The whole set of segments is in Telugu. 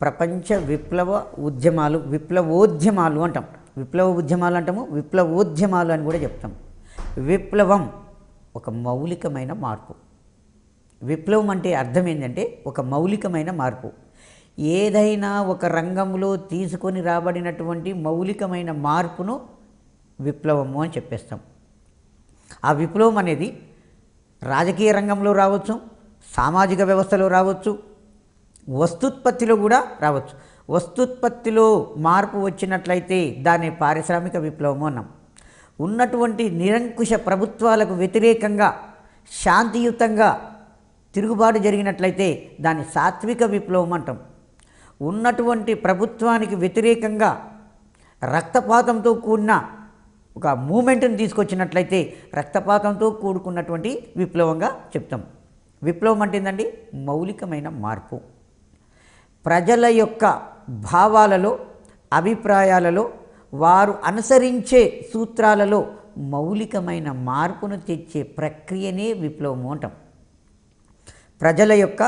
ప్రపంచ విప్లవ ఉద్యమాలు, విప్లవోద్యమాలు అంటాం. విప్లవ ఉద్యమాలు అంటాము, విప్లవోద్యమాలు అని కూడా చెప్తాం. విప్లవం ఒక మౌలికమైన మార్పు. విప్లవం అంటే అర్థం ఏంటంటే ఒక మౌలికమైన మార్పు. ఏదైనా ఒక రంగంలో తీసుకొని రాబడినటువంటి మౌలికమైన మార్పును విప్లవము అని చెప్పేస్తాం. ఆ విప్లవం అనేది రాజకీయ రంగంలో రావచ్చు, సామాజిక వ్యవస్థలో రావచ్చు, వస్తుత్పత్తిలో కూడా రావచ్చు. వస్తుత్పత్తిలో మార్పు వచ్చినట్లయితే దాన్ని పారిశ్రామిక విప్లవము అన్నాం. ఉన్నటువంటి నిరంకుశ ప్రభుత్వాలకు వ్యతిరేకంగా శాంతియుతంగా తిరుగుబాటు జరిగినట్లయితే దాన్ని సాత్విక విప్లవం అంటాం. ఉన్నటువంటి ప్రభుత్వానికి వ్యతిరేకంగా రక్తపాతంతో కూడిన ఒక మూమెంట్ని తీసుకొచ్చినట్లయితే రక్తపాతంతో కూడుకున్నటువంటి విప్లవంగా చెప్తాం. విప్లవం అంటే ఏంటండి? మౌలికమైన మార్పు. ప్రజల యొక్క భావాలలో, అభిప్రాయాలలో, వారు అనుసరించే సూత్రాలలో మౌలికమైన మార్పును తెచ్చే ప్రక్రియనే విప్లవము అంటాం. ప్రజల యొక్క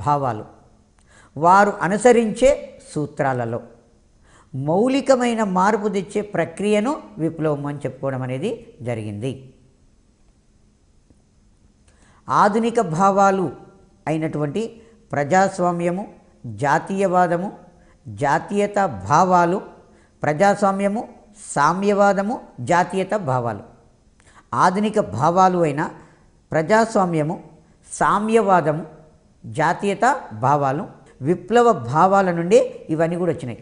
భావాలు, వారు అనుసరించే సూత్రాలలో మౌలికమైన మార్పు తెచ్చే ప్రక్రియను విప్లవం అని చెప్పుకోవడం అనేది జరిగింది. ఆధునిక భావాలు అయినటువంటి ప్రజాస్వామ్యము, జాతీయవాదము, జాతీయత భావాలు, ప్రజాస్వామ్యము, సామ్యవాదము, జాతీయత భావాలు. ఆధునిక భావాలు అయిన ప్రజాస్వామ్యము, సామ్యవాదము, జాతీయత భావాలు విప్లవ భావాల నుండి ఇవన్నీ కూడా వచ్చినాయి.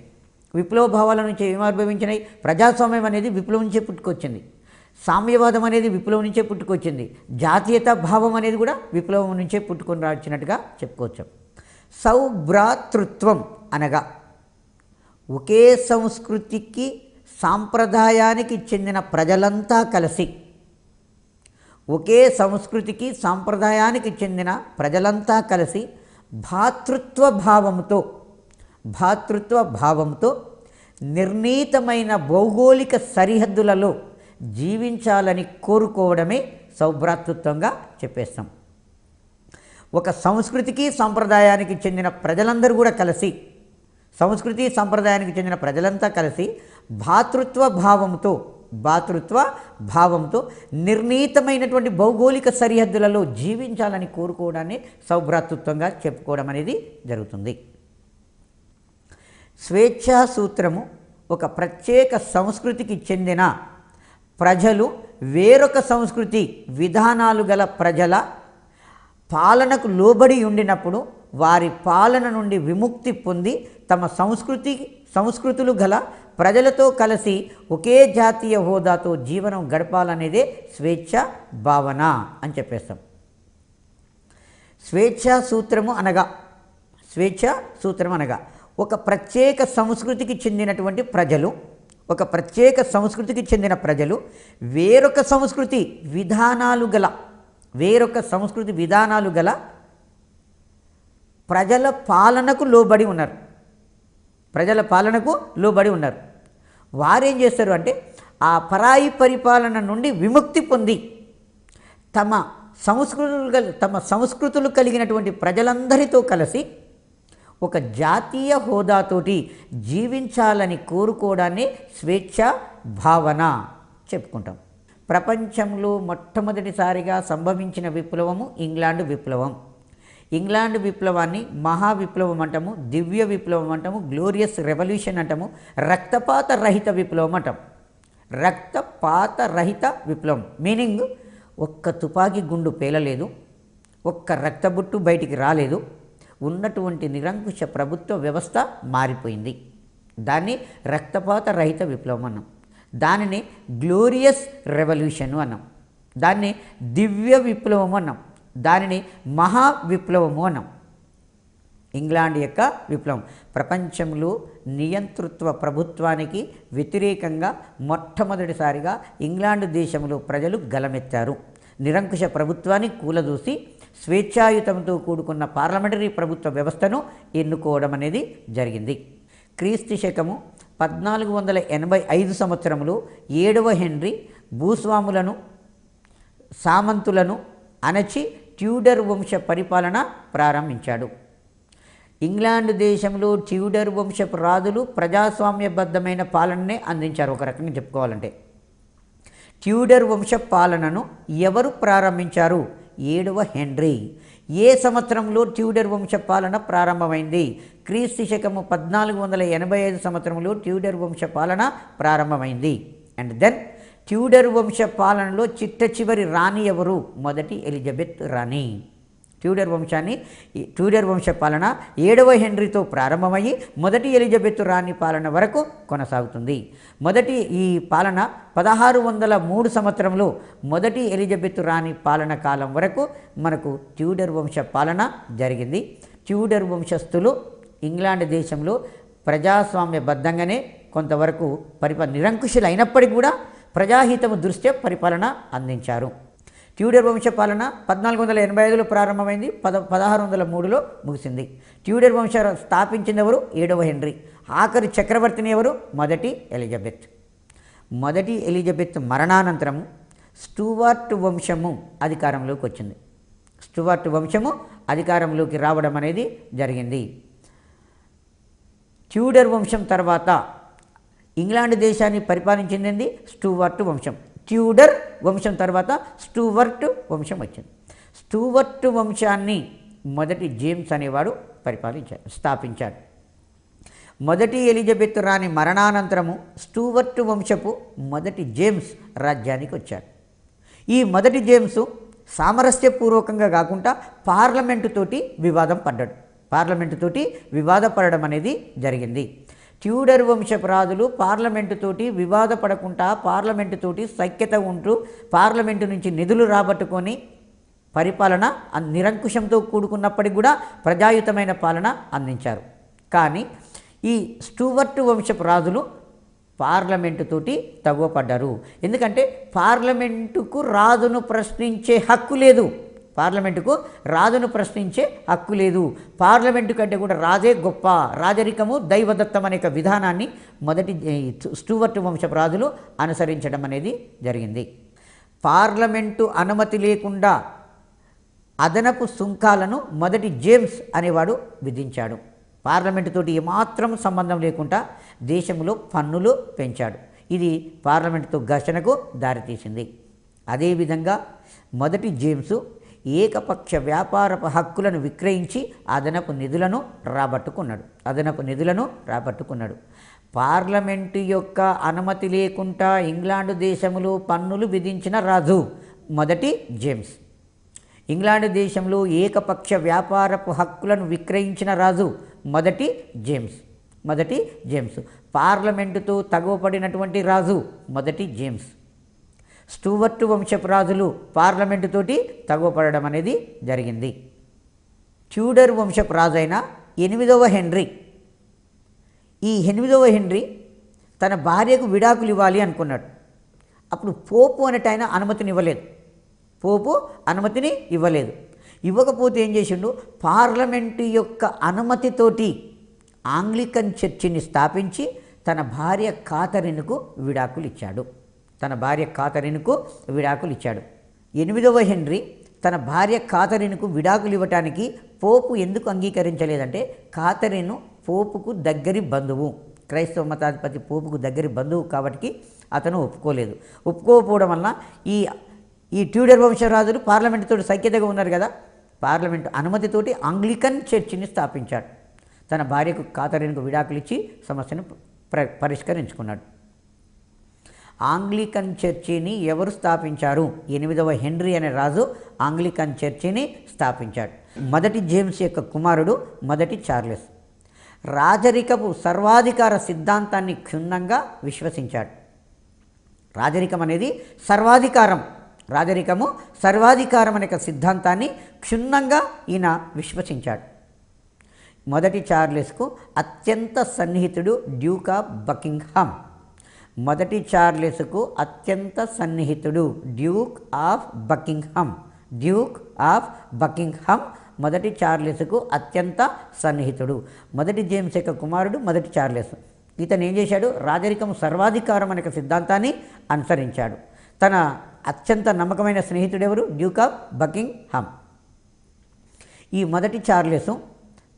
విప్లవ భావాల నుంచి ఏమి ఆవిర్భవించినాయి? ప్రజాస్వామ్యం అనేది విప్లవం నుంచే పుట్టుకొచ్చింది, సామ్యవాదం అనేది విప్లవం నుంచే పుట్టుకొచ్చింది, జాతీయత భావం అనేది కూడా విప్లవం నుంచే పుట్టుకొని రాచినట్టుగా చెప్పుకోవచ్చు. సౌభ్రాతృత్వం అనగా ఒకే సంస్కృతికి, సాంప్రదాయానికి చెందిన ప్రజలంతా కలిసి, ఒకే సంస్కృతికి, సాంప్రదాయానికి చెందిన ప్రజలంతా కలిసి భాతృత్వ భావంతో నిర్ణీతమైన భౌగోళిక సరిహద్దులలో జీవించాలని కోరుకోవడమే సౌభ్రాతృత్వంగా చెప్పేస్తాం. ఒక సంస్కృతికి, సాంప్రదాయానికి చెందిన ప్రజలందరూ కూడా కలిసి, సంస్కృతి సంప్రదాయానికి చెందిన ప్రజలంతా కలిసి భాతృత్వ భావంతో నిర్ణీతమైనటువంటి భౌగోళిక సరిహద్దులలో జీవించాలని కోరుకోవడాన్ని సౌభ్రాతృత్వంగా చెప్పుకోవడం అనేది జరుగుతుంది. స్వేచ్ఛా సూత్రము ఒక ప్రత్యేక సంస్కృతికి చెందిన ప్రజలు వేరొక సంస్కృతి విధానాలు గల ప్రజల పాలనకు లోబడి ఉండినప్పుడు వారి పాలన నుండి విముక్తి పొంది తమ సంస్కృతులు గల ప్రజలతో కలిసి ఒకే జాతీయ హోదాతో జీవనం గడపాలనేదే స్వేచ్ఛ భావన అని చెప్పేస్తాం. స్వేచ్ఛా సూత్రము అనగా ఒక ప్రత్యేక సంస్కృతికి చెందినటువంటి ప్రజలు, వేరొక సంస్కృతి విధానాలు గల ప్రజల పాలనకు లోబడి ఉన్నారు. వారేం చేస్తారు అంటే ఆ పరాయి పరిపాలన నుండి విముక్తి పొంది తమ సంస్కృతులు కలిగినటువంటి ప్రజలందరితో కలిసి ఒక జాతీయ హోదాతోటి జీవించాలని కోరుకోవడాన్ని స్వేచ్ఛ భావన చెప్పుకుంటాం. ప్రపంచంలో మొట్టమొదటిసారిగా సంభవించిన విప్లవము ఇంగ్లాండ్ విప్లవం. ఇంగ్లాండ్ విప్లవాన్ని మహా విప్లవం అంటాము, దివ్య విప్లవం అంటాము, గ్లోరియస్ రెవల్యూషన్ అంటాము, రక్తపాత రహిత విప్లవం అంటాం. రక్తపాత రహిత విప్లవం మీనింగ్ ఒక్క తుపాకీ గుండు పేలలేదు, ఒక్క రక్తబుట్టు బయటికి రాలేదు, ఉన్నటువంటి నిరంకుశ ప్రభుత్వ వ్యవస్థ మారిపోయింది. దాన్ని రక్తపాత రహిత విప్లవం అన్నాం. దానిని గ్లోరియస్ రెవల్యూషన్ అన్నాం. దాన్ని దివ్య విప్లవం అన్నాం. దానిని మహా విప్లవము అన్నాం. ఇంగ్లాండ్ యొక్క విప్లవం ప్రపంచంలో నియంతృత్వ ప్రభుత్వానికి వ్యతిరేకంగా మొట్టమొదటిసారిగా ఇంగ్లాండ్ దేశంలో ప్రజలు గలమెత్తారు. నిరంకుశ ప్రభుత్వాన్ని కూలదూసి స్వేచ్ఛాయుతంతో కూడుకున్న పార్లమెంటరీ ప్రభుత్వ వ్యవస్థను ఎన్నుకోవడం అనేది జరిగింది. క్రీస్తు శకము 1485 సంవత్సరంలో 7వ హెన్రీ భూస్వాములను, సామంతులను అణచి ట్యూడర్ వంశ పరిపాలన ప్రారంభించాడు. ఇంగ్లాండ్ దేశంలో ట్యూడర్ వంశపు రాజులు ప్రజాస్వామ్యబద్ధమైన పాలననే అందించారు. ఒక రకంగా చెప్పుకోవాలంటే ట్యూడర్ వంశ పాలనను ఎవరు ప్రారంభించారు? 7వ హెన్రీ. ఏ సంవత్సరంలో ట్యూడర్ వంశ పాలన ప్రారంభమైంది? క్రీస్తు శకము 1485 సంవత్సరంలో ట్యూడర్ వంశ పాలన ప్రారంభమైంది. అండ్ దెన్ ట్యూడర్ వంశ పాలనలో చిట్ట చివరి రాణి ఎవరు? మొదటి ఎలిజబెత్ రాణి. ట్యూడర్ వంశ పాలన 7వ హెన్రీతో ప్రారంభమయ్యి మొదటి ఎలిజబెత్ రాణి పాలన వరకు కొనసాగుతుంది. మొదటి ఈ పాలన 1603 సంవత్సరంలో మొదటి ఎలిజబెత్ రాణి పాలన కాలం వరకు మనకు ట్యూడర్ వంశ పాలన జరిగింది. ట్యూడర్ వంశస్థులు ఇంగ్లాండ్ దేశంలో ప్రజాస్వామ్యబద్ధంగానే కొంతవరకు నిరంకుశులు అయినప్పటికీ కూడా ప్రజాహితము దృష్ట్యా పరిపాలన అందించారు. ట్యూడర్ వంశ పాలన 1485లో ప్రారంభమైంది, 1603లో ముగిసింది. ట్యూడర్ వంశ స్థాపించింది ఎవరు? 7వ హెన్రీ. ఆఖరి చక్రవర్తిని ఎవరు? మొదటి ఎలిజబెత్. మొదటి ఎలిజబెత్ మరణానంతరము స్టూవర్ట్ వంశము అధికారంలోకి వచ్చింది. స్టూవర్ట్ వంశము అధికారంలోకి రావడం అనేది జరిగింది. ట్యూడర్ వంశం తర్వాత ఇంగ్లాండ్ దేశాన్ని పరిపాలించింది స్టూవర్ట్ వంశం. ట్యూడర్ వంశం తర్వాత స్టూవర్ట్ వంశం వచ్చింది. స్టూవర్ట్ వంశాన్ని మొదటి జేమ్స్ అనేవాడు స్థాపించాడు. మొదటి ఎలిజబెత్ రాణి మరణానంతరము స్టూవర్ట్ వంశపు మొదటి జేమ్స్ రాజ్యానికి వచ్చాడు. ఈ మొదటి జేమ్స్ సామరస్యపూర్వకంగా కాకుండా పార్లమెంటుతోటి వివాదపడడం అనేది జరిగింది. ట్యూడర్ వంశపు రాజులు పార్లమెంటుతోటి వివాదపడకుండా పార్లమెంటుతోటి సఖ్యత ఉంటూ పార్లమెంటు నుంచి నిధులు రాబట్టుకొని పరిపాలన నిరంకుశంతో కూడుకున్నప్పటికీ కూడా ప్రజాయుతమైన పాలన అందించారు. కానీ ఈ స్టూవర్ట్ వంశపు రాజులు పార్లమెంటుతోటి తగువపడ్డారు. ఎందుకంటే పార్లమెంటుకు రాజును ప్రశ్నించే హక్కు లేదు. పార్లమెంటు కంటే కూడా రాజే గొప్ప, రాజరికము దైవదత్తం అనే విధానాన్ని మొదటి స్టూవర్ట్ వంశపు రాజులు అనుసరించడం అనేది జరిగింది. పార్లమెంటు అనుమతి లేకుండా అదనపు సుంకాలను మొదటి జేమ్స్ అనేవాడు విధించాడు. పార్లమెంటుతోటి ఏమాత్రం సంబంధం లేకుండా దేశంలో పన్నులు పెంచాడు. ఇది పార్లమెంటుతో ఘర్షణకు దారితీసింది. అదేవిధంగా మొదటి జేమ్స్ ఏకపక్ష వ్యాపారపు హక్కులను విక్రయించి అదనపు నిధులను రాబట్టుకున్నాడు. పార్లమెంటు యొక్క అనుమతి లేకుండా ఇంగ్లాండు దేశంలో పన్నులు విధించిన రాజు మొదటి జేమ్స్. ఇంగ్లాండు దేశంలో ఏకపక్ష వ్యాపారపు హక్కులను విక్రయించిన రాజు మొదటి జేమ్స్. పార్లమెంటుతో తగువపడినటువంటి రాజు మొదటి జేమ్స్. స్టూవర్ట్ వంశపు రాజులు పార్లమెంటుతోటి తగువపడడం అనేది జరిగింది. ట్యూడర్ వంశపు రాజు అయిన 8వ హెన్రీ. ఈ 8వ హెన్రీ తన భార్యకు విడాకులు ఇవ్వాలి అనుకున్నాడు. అప్పుడు పోపు అనేట ఆయన అనుమతిని ఇవ్వలేదు. ఇవ్వకపోతే ఏం చేసిండు? పార్లమెంటు యొక్క అనుమతితోటి ఆంగ్లికన్ చర్చిని స్థాపించి తన భార్య కాథరిన్కు విడాకులు ఇచ్చాడు. 8వ హెన్రీ తన భార్య కాథరిన్కు విడాకులు ఇవ్వటానికి పోపు ఎందుకు అంగీకరించలేదంటే కాథరిన్ పోపుకు దగ్గరి బంధువు, క్రైస్తవ మతాధిపతి పోపుకు దగ్గరి బంధువు కాబట్టి అతను ఒప్పుకోకపోవడం వలన ఈ ట్యూడర్ వంశరాజులు పార్లమెంటుతో సఖ్యతగా ఉన్నారు కదా, పార్లమెంటు అనుమతితోటి ఆంగ్లికన్ చర్చిని స్థాపించాడు. తన భార్యకు కాథరిన్కు విడాకులు ఇచ్చి సమస్యను పరిష్కరించుకున్నాడు. ఆంగ్లికన్ చర్చిని ఎవరు స్థాపించారు? 8వ హెన్రీ అనే రాజు ఆంగ్లికన్ చర్చిని స్థాపించాడు. మొదటి జేమ్స్ యొక్క కుమారుడు మొదటి చార్లెస్ రాజరికపు సర్వాధికార సిద్ధాంతాన్ని క్షుణ్ణంగా విశ్వసించాడు. రాజరికము సర్వాధికారం అనే సిద్ధాంతాన్ని క్షుణ్ణంగా ఈయన విశ్వసించాడు. మొదటి చార్లెస్కు అత్యంత సన్నిహితుడు Duke of Buckingham. Duke of Buckingham మొదటి చార్లెస్కు అత్యంత సన్నిహితుడు. మొదటి జేమ్స్ యొక్క కుమారుడు మొదటి చార్లెస్. ఇతను ఏం చేశాడు? రాజరికం సర్వాధికారం అనే సిద్ధాంతాన్ని అనుసరించాడు. తన అత్యంత నమ్మకమైన స్నేహితుడు ఎవరు? Duke of Buckingham. ఈ మొదటి చార్లెస్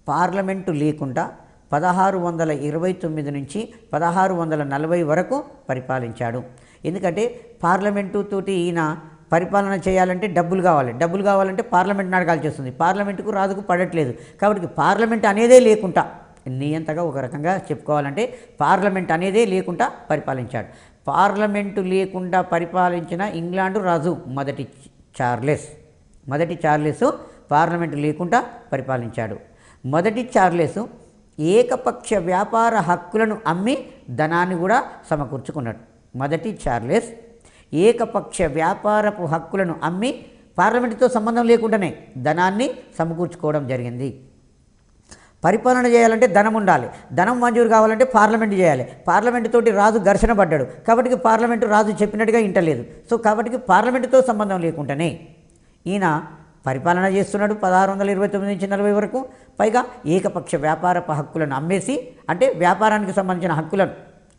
పార్లమెంటు లేకుండా 1629 నుంచి 1640 వరకు పరిపాలించాడు. ఎందుకంటే పార్లమెంటు తోటి ఈయన పరిపాలన చేయాలంటే డబ్బులు కావాలంటే పార్లమెంట్ని అడగాల్సి వస్తుంది. పార్లమెంటుకు రాజుకు పడట్లేదు. కాబట్టి పార్లమెంట్ అనేదే లేకుండా, నియంతగా ఒక రకంగా చెప్పుకోవాలంటే పార్లమెంట్ అనేదే లేకుండా పరిపాలించాడు. పార్లమెంటు లేకుండా పరిపాలించిన ఇంగ్లాండు రాజు మొదటి చార్లెస్ పార్లమెంటు లేకుండా పరిపాలించాడు. మొదటి చార్లెస్ ఏకపక్ష వ్యాపార హక్కులను అమ్మి ధనాన్ని కూడా సమకూర్చుకున్నాడు. మొదటి చార్లెస్ ఏకపక్ష వ్యాపారపు హక్కులను అమ్మి పార్లమెంటుతో సంబంధం లేకుండానే ధనాన్ని సమకూర్చుకోవడం జరిగింది. పరిపాలన చేయాలంటే ధనం ఉండాలి. ధనం మంజూరు కావాలంటే పార్లమెంటు చేయాలి. పార్లమెంటు తోటి రాజు ఘర్షణ పడ్డాడు. కాబట్టి పార్లమెంటు రాజు చెప్పినట్టుగా వింటలేదు. సో కాబట్టి పార్లమెంటుతో సంబంధం లేకుండానే ఈయన పరిపాలన చేస్తున్నాడు 1629 నుంచి 40 వరకు. పైగా ఏకపక్ష వ్యాపారపు హక్కులను అమ్మేసి, అంటే వ్యాపారానికి సంబంధించిన హక్కులను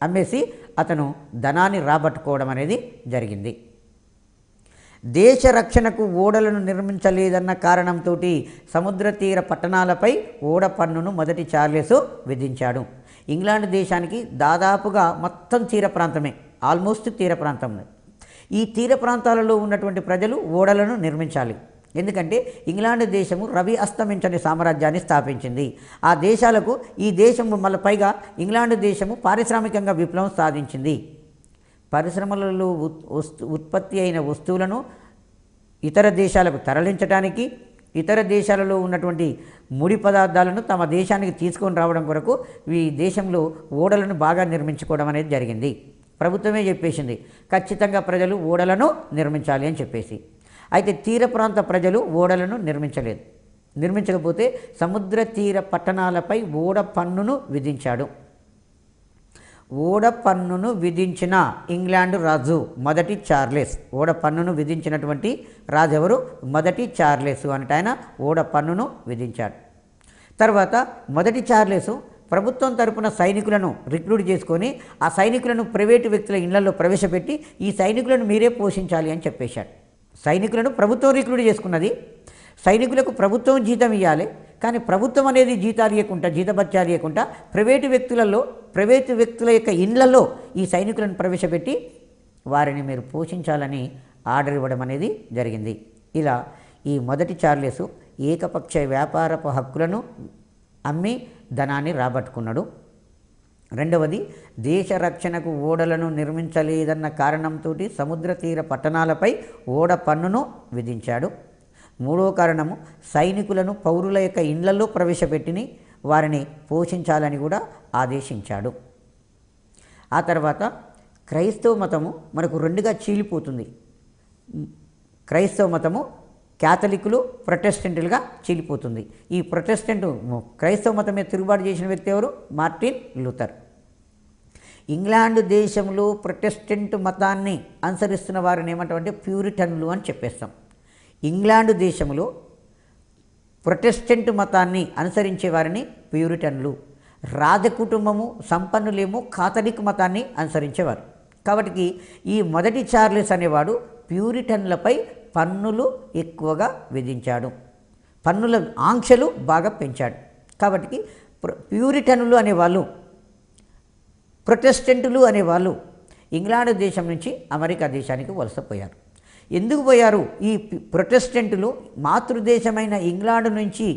అమ్మేసి అతను ధనాన్ని రాబట్టుకోవడం అనేది జరిగింది. దేశ రక్షణకు ఓడలను నిర్మించలేదన్న కారణంతో సముద్ర తీర పట్టణాలపై ఓడ పన్నును మొదటి చార్లెస్ విధించాడు. ఇంగ్లాండ్ దేశానికి దాదాపుగా మొత్తం తీర ప్రాంతమే, ఆల్మోస్ట్ తీర ప్రాంతం. ఈ తీర ప్రాంతాలలో ఉన్నటువంటి ప్రజలు ఓడలను నిర్మించాలి. ఎందుకంటే ఇంగ్లాండ్ దేశము రవి అస్తమించని సామ్రాజ్యాన్ని స్థాపించింది. ఆ దేశాలకు ఈ దేశము మళ్ళీ పైగా ఇంగ్లాండ్ దేశము పారిశ్రామికంగా విప్లవం సాధించింది. పరిశ్రమలలో ఉత్పత్తి అయిన వస్తువులను ఇతర దేశాలకు తరలించడానికి, ఇతర దేశాలలో ఉన్నటువంటి ముడి పదార్థాలను తమ దేశానికి తీసుకొని రావడం కొరకు ఈ దేశంలో ఓడలను బాగా నిర్మించుకోవడం అనేది జరిగింది. ప్రభుత్వమే చెప్పేసింది ఖచ్చితంగా ప్రజలు ఓడలను నిర్మించాలి అని చెప్పేసి. అయితే తీర ప్రాంత ప్రజలు ఓడలను నిర్మించకపోతే సముద్ర తీర పట్టణాలపై ఓడ పన్నును విధించాడు. ఓడ పన్నును విధించిన ఇంగ్లాండు రాజు మొదటి చార్లెస్. ఓడ పన్నును విధించినటువంటి రాజు ఎవరు? మొదటి చార్లెస్ అంటే ఆయన ఓడ పన్నును విధించాడు. తర్వాత మొదటి చార్లెస్ ప్రభుత్వం తరపున సైనికులను రిక్రూట్ చేసుకొని ఆ సైనికులను ప్రైవేటు వ్యక్తుల ఇళ్లలో ప్రవేశపెట్టి ఈ సైనికులను మీరే పోషించాలి అని చెప్పేశాడు. సైనికులను ప్రభుత్వం రిక్రూట్ చేసుకున్నది. సైనికులకు ప్రభుత్వం జీతం ఇవ్వాలి. కానీ ప్రభుత్వం అనేది జీతాలు ఇవ్వకుండా, జీతభత్యాలు ఇవ్వకుండా ప్రైవేటు వ్యక్తుల యొక్క ఇళ్లలో ఈ సైనికులను ప్రవేశపెట్టి వారిని మీరు పోషించాలని ఆర్డర్ ఇవ్వడం అనేది జరిగింది. ఇలా ఈ మొదటి చార్లెస్ ఏకపక్ష వ్యాపారపు హక్కులను అమ్మి ధనాన్ని రాబట్టుకున్నాడు. రెండవది, దేశ రక్షణకు ఓడలను నిర్మించలేదన్న కారణంతో సముద్ర తీర పట్టణాలపై ఓడ పన్నును విధించాడు. మూడో కారణము, సైనికులను పౌరుల యొక్క ఇళ్లలో ప్రవేశపెట్టి వారిని పోషించాలని కూడా ఆదేశించాడు. ఆ తర్వాత క్రైస్తవ మతము మనకు రెండుగా చీలిపోతుంది. క్రైస్తవ మతము క్యాథలికులు, ప్రొటెస్టెంటులుగా చీలిపోతుంది. ఈ క్రైస్తవ మతం మీద తిరుగుబాటు చేసిన వ్యక్తి ఎవరు? Martin Luther. ఇంగ్లాండ్ దేశంలో ప్రొటెస్టెంట్ మతాన్ని అనుసరిస్తున్న వారిని ఏమంటామంటే ప్యూరిటన్లు అని చెప్పేస్తాం. ఇంగ్లాండ్ దేశంలో ప్రొటెస్టెంట్ మతాన్ని అనుసరించే వారిని ప్యూరిటన్లు. రాజకుటుంబము సంపన్నులేమో కాథలిక్ మతాన్ని అనుసరించేవారు. కాబట్టి ఈ మొదటి చార్లెస్ అనేవాడు ప్యూరిటన్లపై పన్నులు ఎక్కువగా విధించాడు. పన్నుల ఆంక్షలు బాగా పెంచాడు. కాబట్టి ప్యూరిటన్లు అనేవాళ్ళు, ప్రొటెస్టెంటులు అనేవాళ్ళు ఇంగ్లాండ్ దేశం నుంచి అమెరికా దేశానికి వలసపోయారు. ఎందుకు పోయారు? ఈ ప్రొటెస్టెంటులు మాతృదేశమైన ఇంగ్లాండ్ నుంచి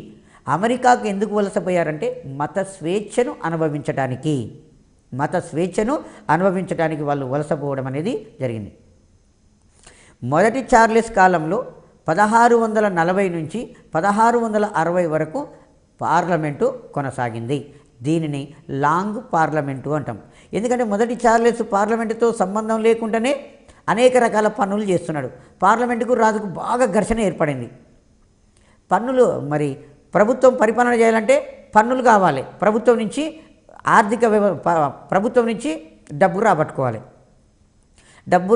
అమెరికాకు ఎందుకు వలసపోయారంటే మత స్వేచ్ఛను అనుభవించడానికి వాళ్ళు వలసపోవడం అనేది జరిగింది. మొదటి చార్లెస్ కాలంలో 1640 నుంచి 1660 వరకు పార్లమెంటు కొనసాగింది. దీనిని లాంగ్ పార్లమెంటు అంటాం. ఎందుకంటే మొదటి చార్లెస్ పార్లమెంటుతో సంబంధం లేకుండానే అనేక రకాల పన్నులు చేస్తున్నాడు. పార్లమెంటుకు రాజుకు బాగా ఘర్షణ ఏర్పడింది. పన్నులు మరి ప్రభుత్వం పరిపాలన చేయాలంటే పన్నులు కావాలి. ప్రభుత్వం నుంచి ప్రభుత్వం నుంచి డబ్బు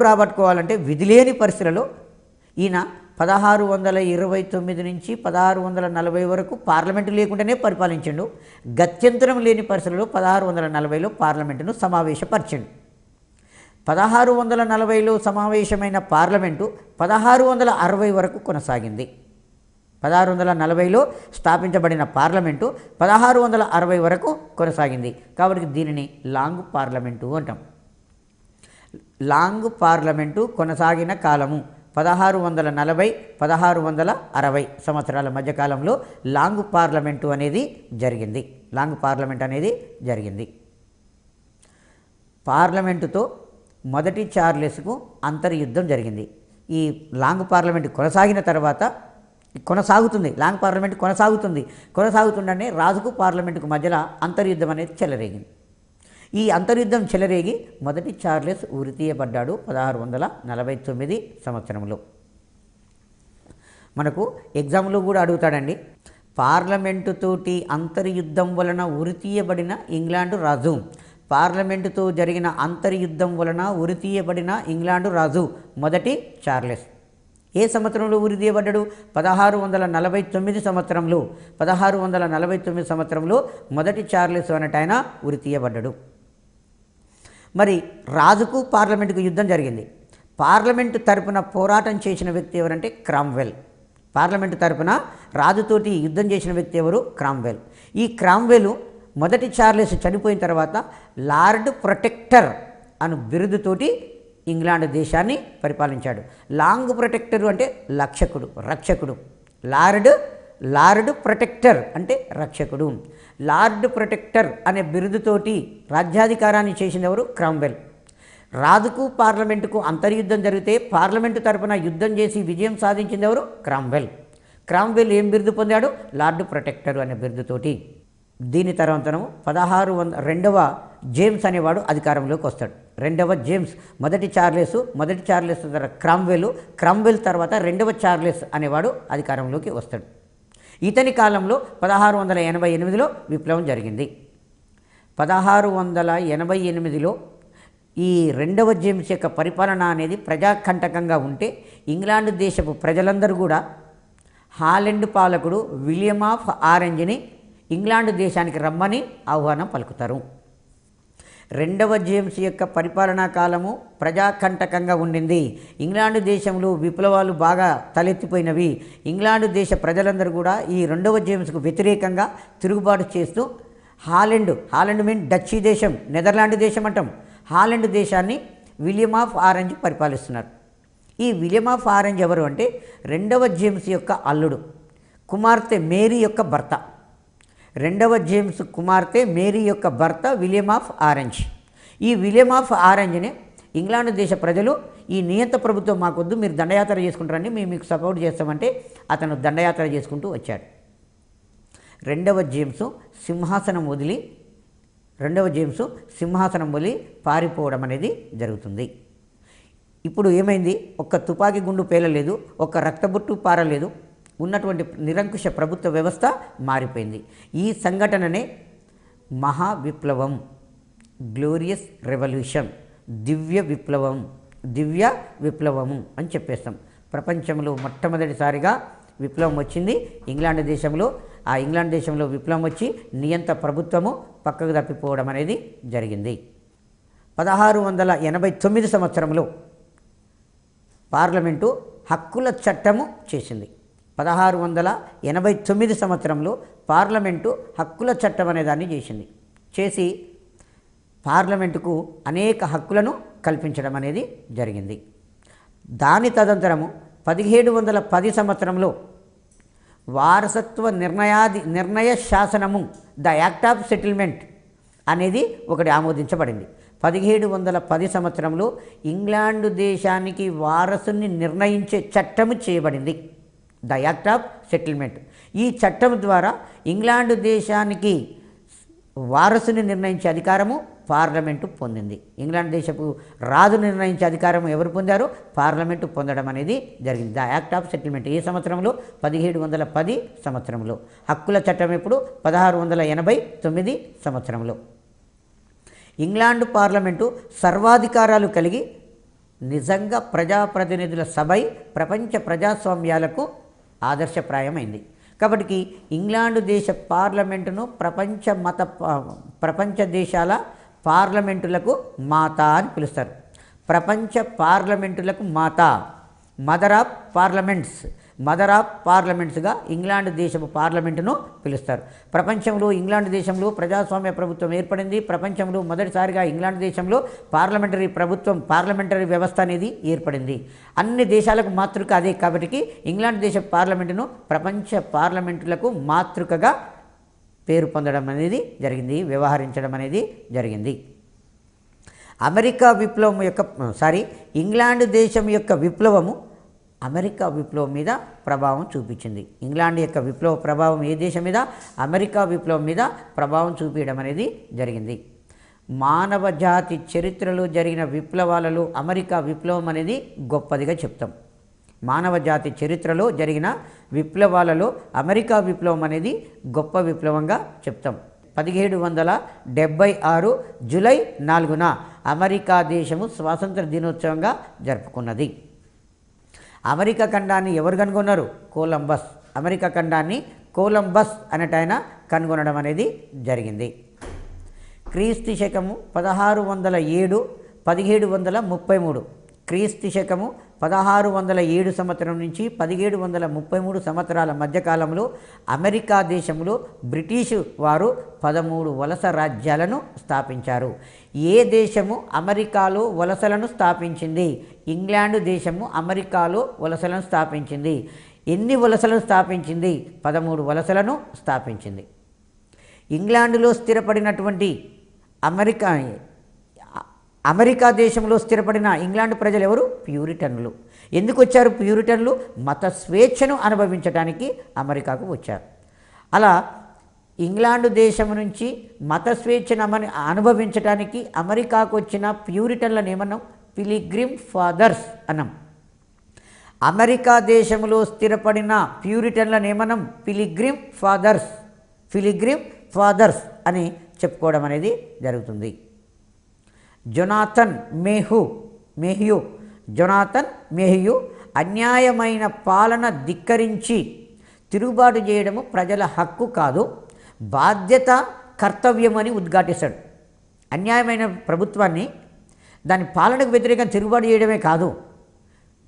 రాబట్టుకోవాలంటే విధిలేని పరిస్థితులలో ఈయన 1629 నుంచి 1640 వరకు పార్లమెంటు లేకుండానే పరిపాలించిండు. గత్యంతరం లేని పరిస్థితుల్లో 1640లో పార్లమెంటును సమావేశపరిచిండు. 1640లో సమావేశమైన పార్లమెంటు 1660 వరకు కొనసాగింది. 1640లో స్థాపించబడిన పార్లమెంటు 1660 వరకు కొనసాగింది. కాబట్టి దీనిని లాంగ్ పార్లమెంటు అంటాం. లాంగ్ పార్లమెంటు కొనసాగిన కాలము 1640-1660 సంవత్సరాల మధ్యకాలంలో లాంగ్ పార్లమెంటు అనేది జరిగింది. లాంగ్ పార్లమెంట్ అనేది జరిగింది. పార్లమెంటుతో మొదటి చార్లెస్కు అంతర్యుద్ధం జరిగింది. ఈ లాంగ్ పార్లమెంట్ కొనసాగిన తర్వాత కొనసాగుతుంది. లాంగ్ పార్లమెంట్ కొనసాగుతుండనే రాజుకు పార్లమెంటుకు మధ్యలో అంతర్యుద్ధం అనేది చెలరేగింది. ఈ అంతర్యుద్ధం చెలరేగి మొదటి చార్లెస్ ఉరితీయబడ్డాడు 1649 సంవత్సరంలో. మనకు ఎగ్జామ్లో కూడా అడుగుతాడండి, పార్లమెంటుతోటి అంతర్యుద్ధం వలన ఉరితీయబడిన ఇంగ్లాండు రాజు. పార్లమెంటుతో జరిగిన అంతర్యుద్ధం వలన ఉరితీయబడిన ఇంగ్లాండు రాజు మొదటి చార్లెస్. ఏ సంవత్సరంలో ఉరితీయబడ్డాడు? 1649 సంవత్సరంలో. 1649 సంవత్సరంలో మొదటి చార్లెస్ అనేట ఆయన ఉరితీయబడ్డాడు. మరి రాజుకు పార్లమెంటుకు యుద్ధం జరిగింది. పార్లమెంటు తరపున పోరాటం చేసిన వ్యక్తి ఎవరంటే క్రామ్వెల్. పార్లమెంటు తరపున రాజుతోటి యుద్ధం చేసిన వ్యక్తి ఎవరు? క్రామ్వెల్. ఈ క్రామ్వెల్ మొదటి చార్లెస్ చనిపోయిన తర్వాత లార్డ్ ప్రొటెక్టర్ అను బిరుదుతోటి ఇంగ్లాండ్ దేశాన్ని పరిపాలించాడు. లాంగ్ ప్రొటెక్టర్ అంటే రక్షకుడు. లార్డ్ ప్రొటెక్టర్ అంటే రక్షకుడు. లార్డ్ ప్రొటెక్టర్ అనే బిరుదుతోటి రాజ్యాధికారాన్ని చేసింది ఎవరు? క్రామ్వెల్. రాజుకు పార్లమెంటుకు అంతర్యుద్ధం జరిగితే పార్లమెంటు తరపున యుద్ధం చేసి విజయం సాధించింది ఎవరు? క్రామ్వెల్ ఏం బిరుదు పొందాడు? లార్డ్ ప్రొటెక్టర్ అనే బిరుదుతోటి. దీని తర్వాత 1602వ జేమ్స్ అనేవాడు అధికారంలోకి వస్తాడు. రెండవ జేమ్స్, మొదటి చార్లెస్ తర్వాత క్రామ్వెల్ తర్వాత రెండవ చార్లెస్ అనేవాడు అధికారంలోకి వస్తాడు. ఇతని కాలంలో 1688లో విప్లవం జరిగింది. 1688లో ఈ రెండవ జేమ్స్ యొక్క పరిపాలన అనేది ప్రజాకంటకంగా ఉంటే ఇంగ్లాండ్ దేశపు ప్రజలందరూ కూడా హాలెండ్ పాలకుడు విలియం ఆఫ్ ఆరెంజ్ని ఇంగ్లాండ్ దేశానికి రమ్మని ఆహ్వానం పలుకుతారు. రెండవ జేమ్స్ యొక్క పరిపాలనా కాలము ప్రజాకంటకంగా ఉండింది. ఇంగ్లాండ్ దేశంలో విప్లవాలు బాగా తలెత్తిపోయినవి. ఇంగ్లాండ్ దేశ ప్రజలందరూ కూడా ఈ రెండవ జేమ్స్కు వ్యతిరేకంగా తిరుగుబాటు చేస్తూ హాలెండ్ మీన్ డచ్చీ దేశం, నెదర్లాండ్ దేశం అంటాం. హాలెండ్ దేశాన్ని విలియం ఆఫ్ ఆరెంజ్ పరిపాలిస్తున్నారు. ఈ విలియం ఆఫ్ ఆరెంజ్ ఎవరు అంటే రెండవ జేమ్స్ యొక్క అల్లుడు, కుమార్తె మేరీ యొక్క భర్త. రెండవ జేమ్స్ కుమార్తె మేరీ యొక్క భర్త విలియం ఆఫ్ ఆరెంజ్. ఈ విలియం ఆఫ్ ఆరెంజ్ని ఇంగ్లాండ్ దేశ ప్రజలు ఈ నియంత ప్రభుత్వం మాకొద్దు, మీరు దండయాత్ర చేసుకుంటారని మేము మీకు సపోర్ట్ చేస్తామంటే అతను దండయాత్ర చేసుకుంటూ వచ్చాడు. రెండవ జేమ్స్ సింహాసనం వదిలి పారిపోవడం అనేది జరుగుతుంది. ఇప్పుడు ఏమైంది? ఒక్క తుపాకీ గుండు పేలలేదు, ఒక్క రక్తబొట్టు పారలేదు. ఉన్నటువంటి నిరంకుశ ప్రభుత్వ వ్యవస్థ మారిపోయింది. ఈ సంఘటననే మహా విప్లవం, గ్లోరియస్ రెవల్యూషన్, దివ్య విప్లవము అని చెప్పేస్తాం. ప్రపంచంలో మొట్టమొదటిసారిగా విప్లవం వచ్చింది ఇంగ్లాండ్ దేశంలో. ఆ ఇంగ్లాండ్ దేశంలో విప్లవం వచ్చి నియంత ప్రభుత్వము పక్కకు తప్పిపోవడం అనేది జరిగింది. 1689 సంవత్సరంలో పార్లమెంటు హక్కుల చట్టము చేసింది. 1689 సంవత్సరంలో పార్లమెంటు హక్కుల చట్టం అనే దాన్ని చేసి పార్లమెంటుకు అనేక హక్కులను కల్పించడం అనేది జరిగింది. దాని తదనంతరము 1710 సంవత్సరంలో వారసత్వ నిర్ణయ శాసనము, ద యాక్ట్ ఆఫ్ సెటిల్మెంట్ అనేది ఒకటి ఆమోదించబడింది. 1710 సంవత్సరంలో ఇంగ్లాండు దేశానికి వారసుని నిర్ణయించే చట్టము చేయబడింది, ద యాక్ట్ ఆఫ్ సెటిల్మెంట్. ఈ చట్టం ద్వారా ఇంగ్లాండు దేశానికి వారసుని నిర్ణయించే అధికారము పార్లమెంటు పొందింది. ఇంగ్లాండ్ దేశపు రాజు నిర్ణయించే అధికారం ఎవరు పొందారో పార్లమెంటు పొందడం అనేది జరిగింది. ద యాక్ట్ ఆఫ్ సెటిల్మెంట్ ఏ సంవత్సరంలో? 1710 సంవత్సరంలో. హక్కుల చట్టం ఎప్పుడు? 1689 సంవత్సరంలో. ఇంగ్లాండ్ పార్లమెంటు సర్వాధికారాలు కలిగి నిజంగా ప్రజాప్రతినిధుల సభై ప్రపంచ ప్రజాస్వామ్యాలకు ఆదర్శప్రాయమైంది. కాబట్టి ఇంగ్లాండ్ దేశ పార్లమెంటును ప్రపంచ దేశాల పార్లమెంటులకు మాత అని పిలుస్తారు. ప్రపంచ పార్లమెంటులకు మాత, mother of parliaments. Mother of పార్లమెంట్స్గా ఇంగ్లాండ్ దేశపు పార్లమెంటును పిలుస్తారు. ప్రపంచంలో ఇంగ్లాండ్ దేశంలో ప్రజాస్వామ్య ప్రభుత్వం ఏర్పడింది. ప్రపంచంలో మొదటిసారిగా ఇంగ్లాండ్ దేశంలో పార్లమెంటరీ వ్యవస్థ అనేది ఏర్పడింది. అన్ని దేశాలకు మాతృక అదే కాబట్టి ఇంగ్లాండ్ దేశ పార్లమెంటును ప్రపంచ పార్లమెంటులకు మాతృకగా పేరు పొందడం అనేది జరిగింది, వ్యవహరించడం అనేది జరిగింది. ఇంగ్లాండ్ దేశం యొక్క విప్లవము అమెరికా విప్లవం మీద ప్రభావం చూపించింది. ఇంగ్లాండ్ యొక్క విప్లవ ప్రభావం ఏ దేశం మీద? అమెరికా విప్లవం మీద ప్రభావం చూపించడం అనేది జరిగింది. మానవ జాతి చరిత్రలో జరిగిన విప్లవాలలో అమెరికా విప్లవం అనేది గొప్పదిగా చెప్తాం. మానవ జాతి చరిత్రలో జరిగిన విప్లవాలలో అమెరికా విప్లవం అనేది గొప్ప విప్లవంగా చెప్తాం. 1776 జూలై 4న అమెరికా దేశము స్వాతంత్ర దినోత్సవంగా జరుపుకున్నది. అమెరికా ఖండాన్ని ఎవరు కనుగొన్నారు? కొలంబస్. అమెరికా ఖండాన్ని కొలంబస్ అనేటైన కనుగొనడం అనేది జరిగింది. క్రీస్తు శకము 1607 1733 క్రీస్తు శకము 1607 సంవత్సరం నుంచి 1733 సంవత్సరాల మధ్యకాలంలో అమెరికా దేశంలో బ్రిటిషు వారు 13 వలస రాజ్యాలను స్థాపించారు. ఏ దేశము అమెరికాలో వలసలను స్థాపించింది? ఇంగ్లాండ్ దేశము అమెరికాలో వలసలను స్థాపించింది. ఎన్ని వలసలను స్థాపించింది? 13 వలసలను స్థాపించింది. ఇంగ్లాండ్లో స్థిరపడినటువంటి అమెరికా దేశంలో స్థిరపడిన ఇంగ్లాండ్ ప్రజలు ఎవరు? ప్యూరిటన్లు. ఎందుకు వచ్చారు ప్యూరిటన్లు? మత స్వేచ్ఛను అనుభవించడానికి అమెరికాకు వచ్చారు. అలా ఇంగ్లాండ్ దేశం నుంచి మత స్వేచ్ఛను అనుభవించడానికి అమెరికాకు వచ్చిన ప్యూరిటన్లను ఏమన్నాం? పిలిగ్రిమ్ ఫాదర్స్ అన్నాం. అమెరికా దేశంలో స్థిరపడిన ప్యూరిటన్లను ఏమన్నాం? పిలిగ్రిమ్ ఫాదర్స్ అని చెప్పుకోవడం అనేది జరుగుతుంది. జొనాథన్ మెహ్యూ అన్యాయమైన పాలన ధిక్కరించి తిరుగుబాటు చేయడము ప్రజల హక్కు కాదు, బాధ్యత, కర్తవ్యం అని ఉద్ఘాటిస్తాడు. అన్యాయమైన ప్రభుత్వాన్ని దాని పాలనకు వ్యతిరేకంగా తిరుగుబాటు చేయడమే కాదు,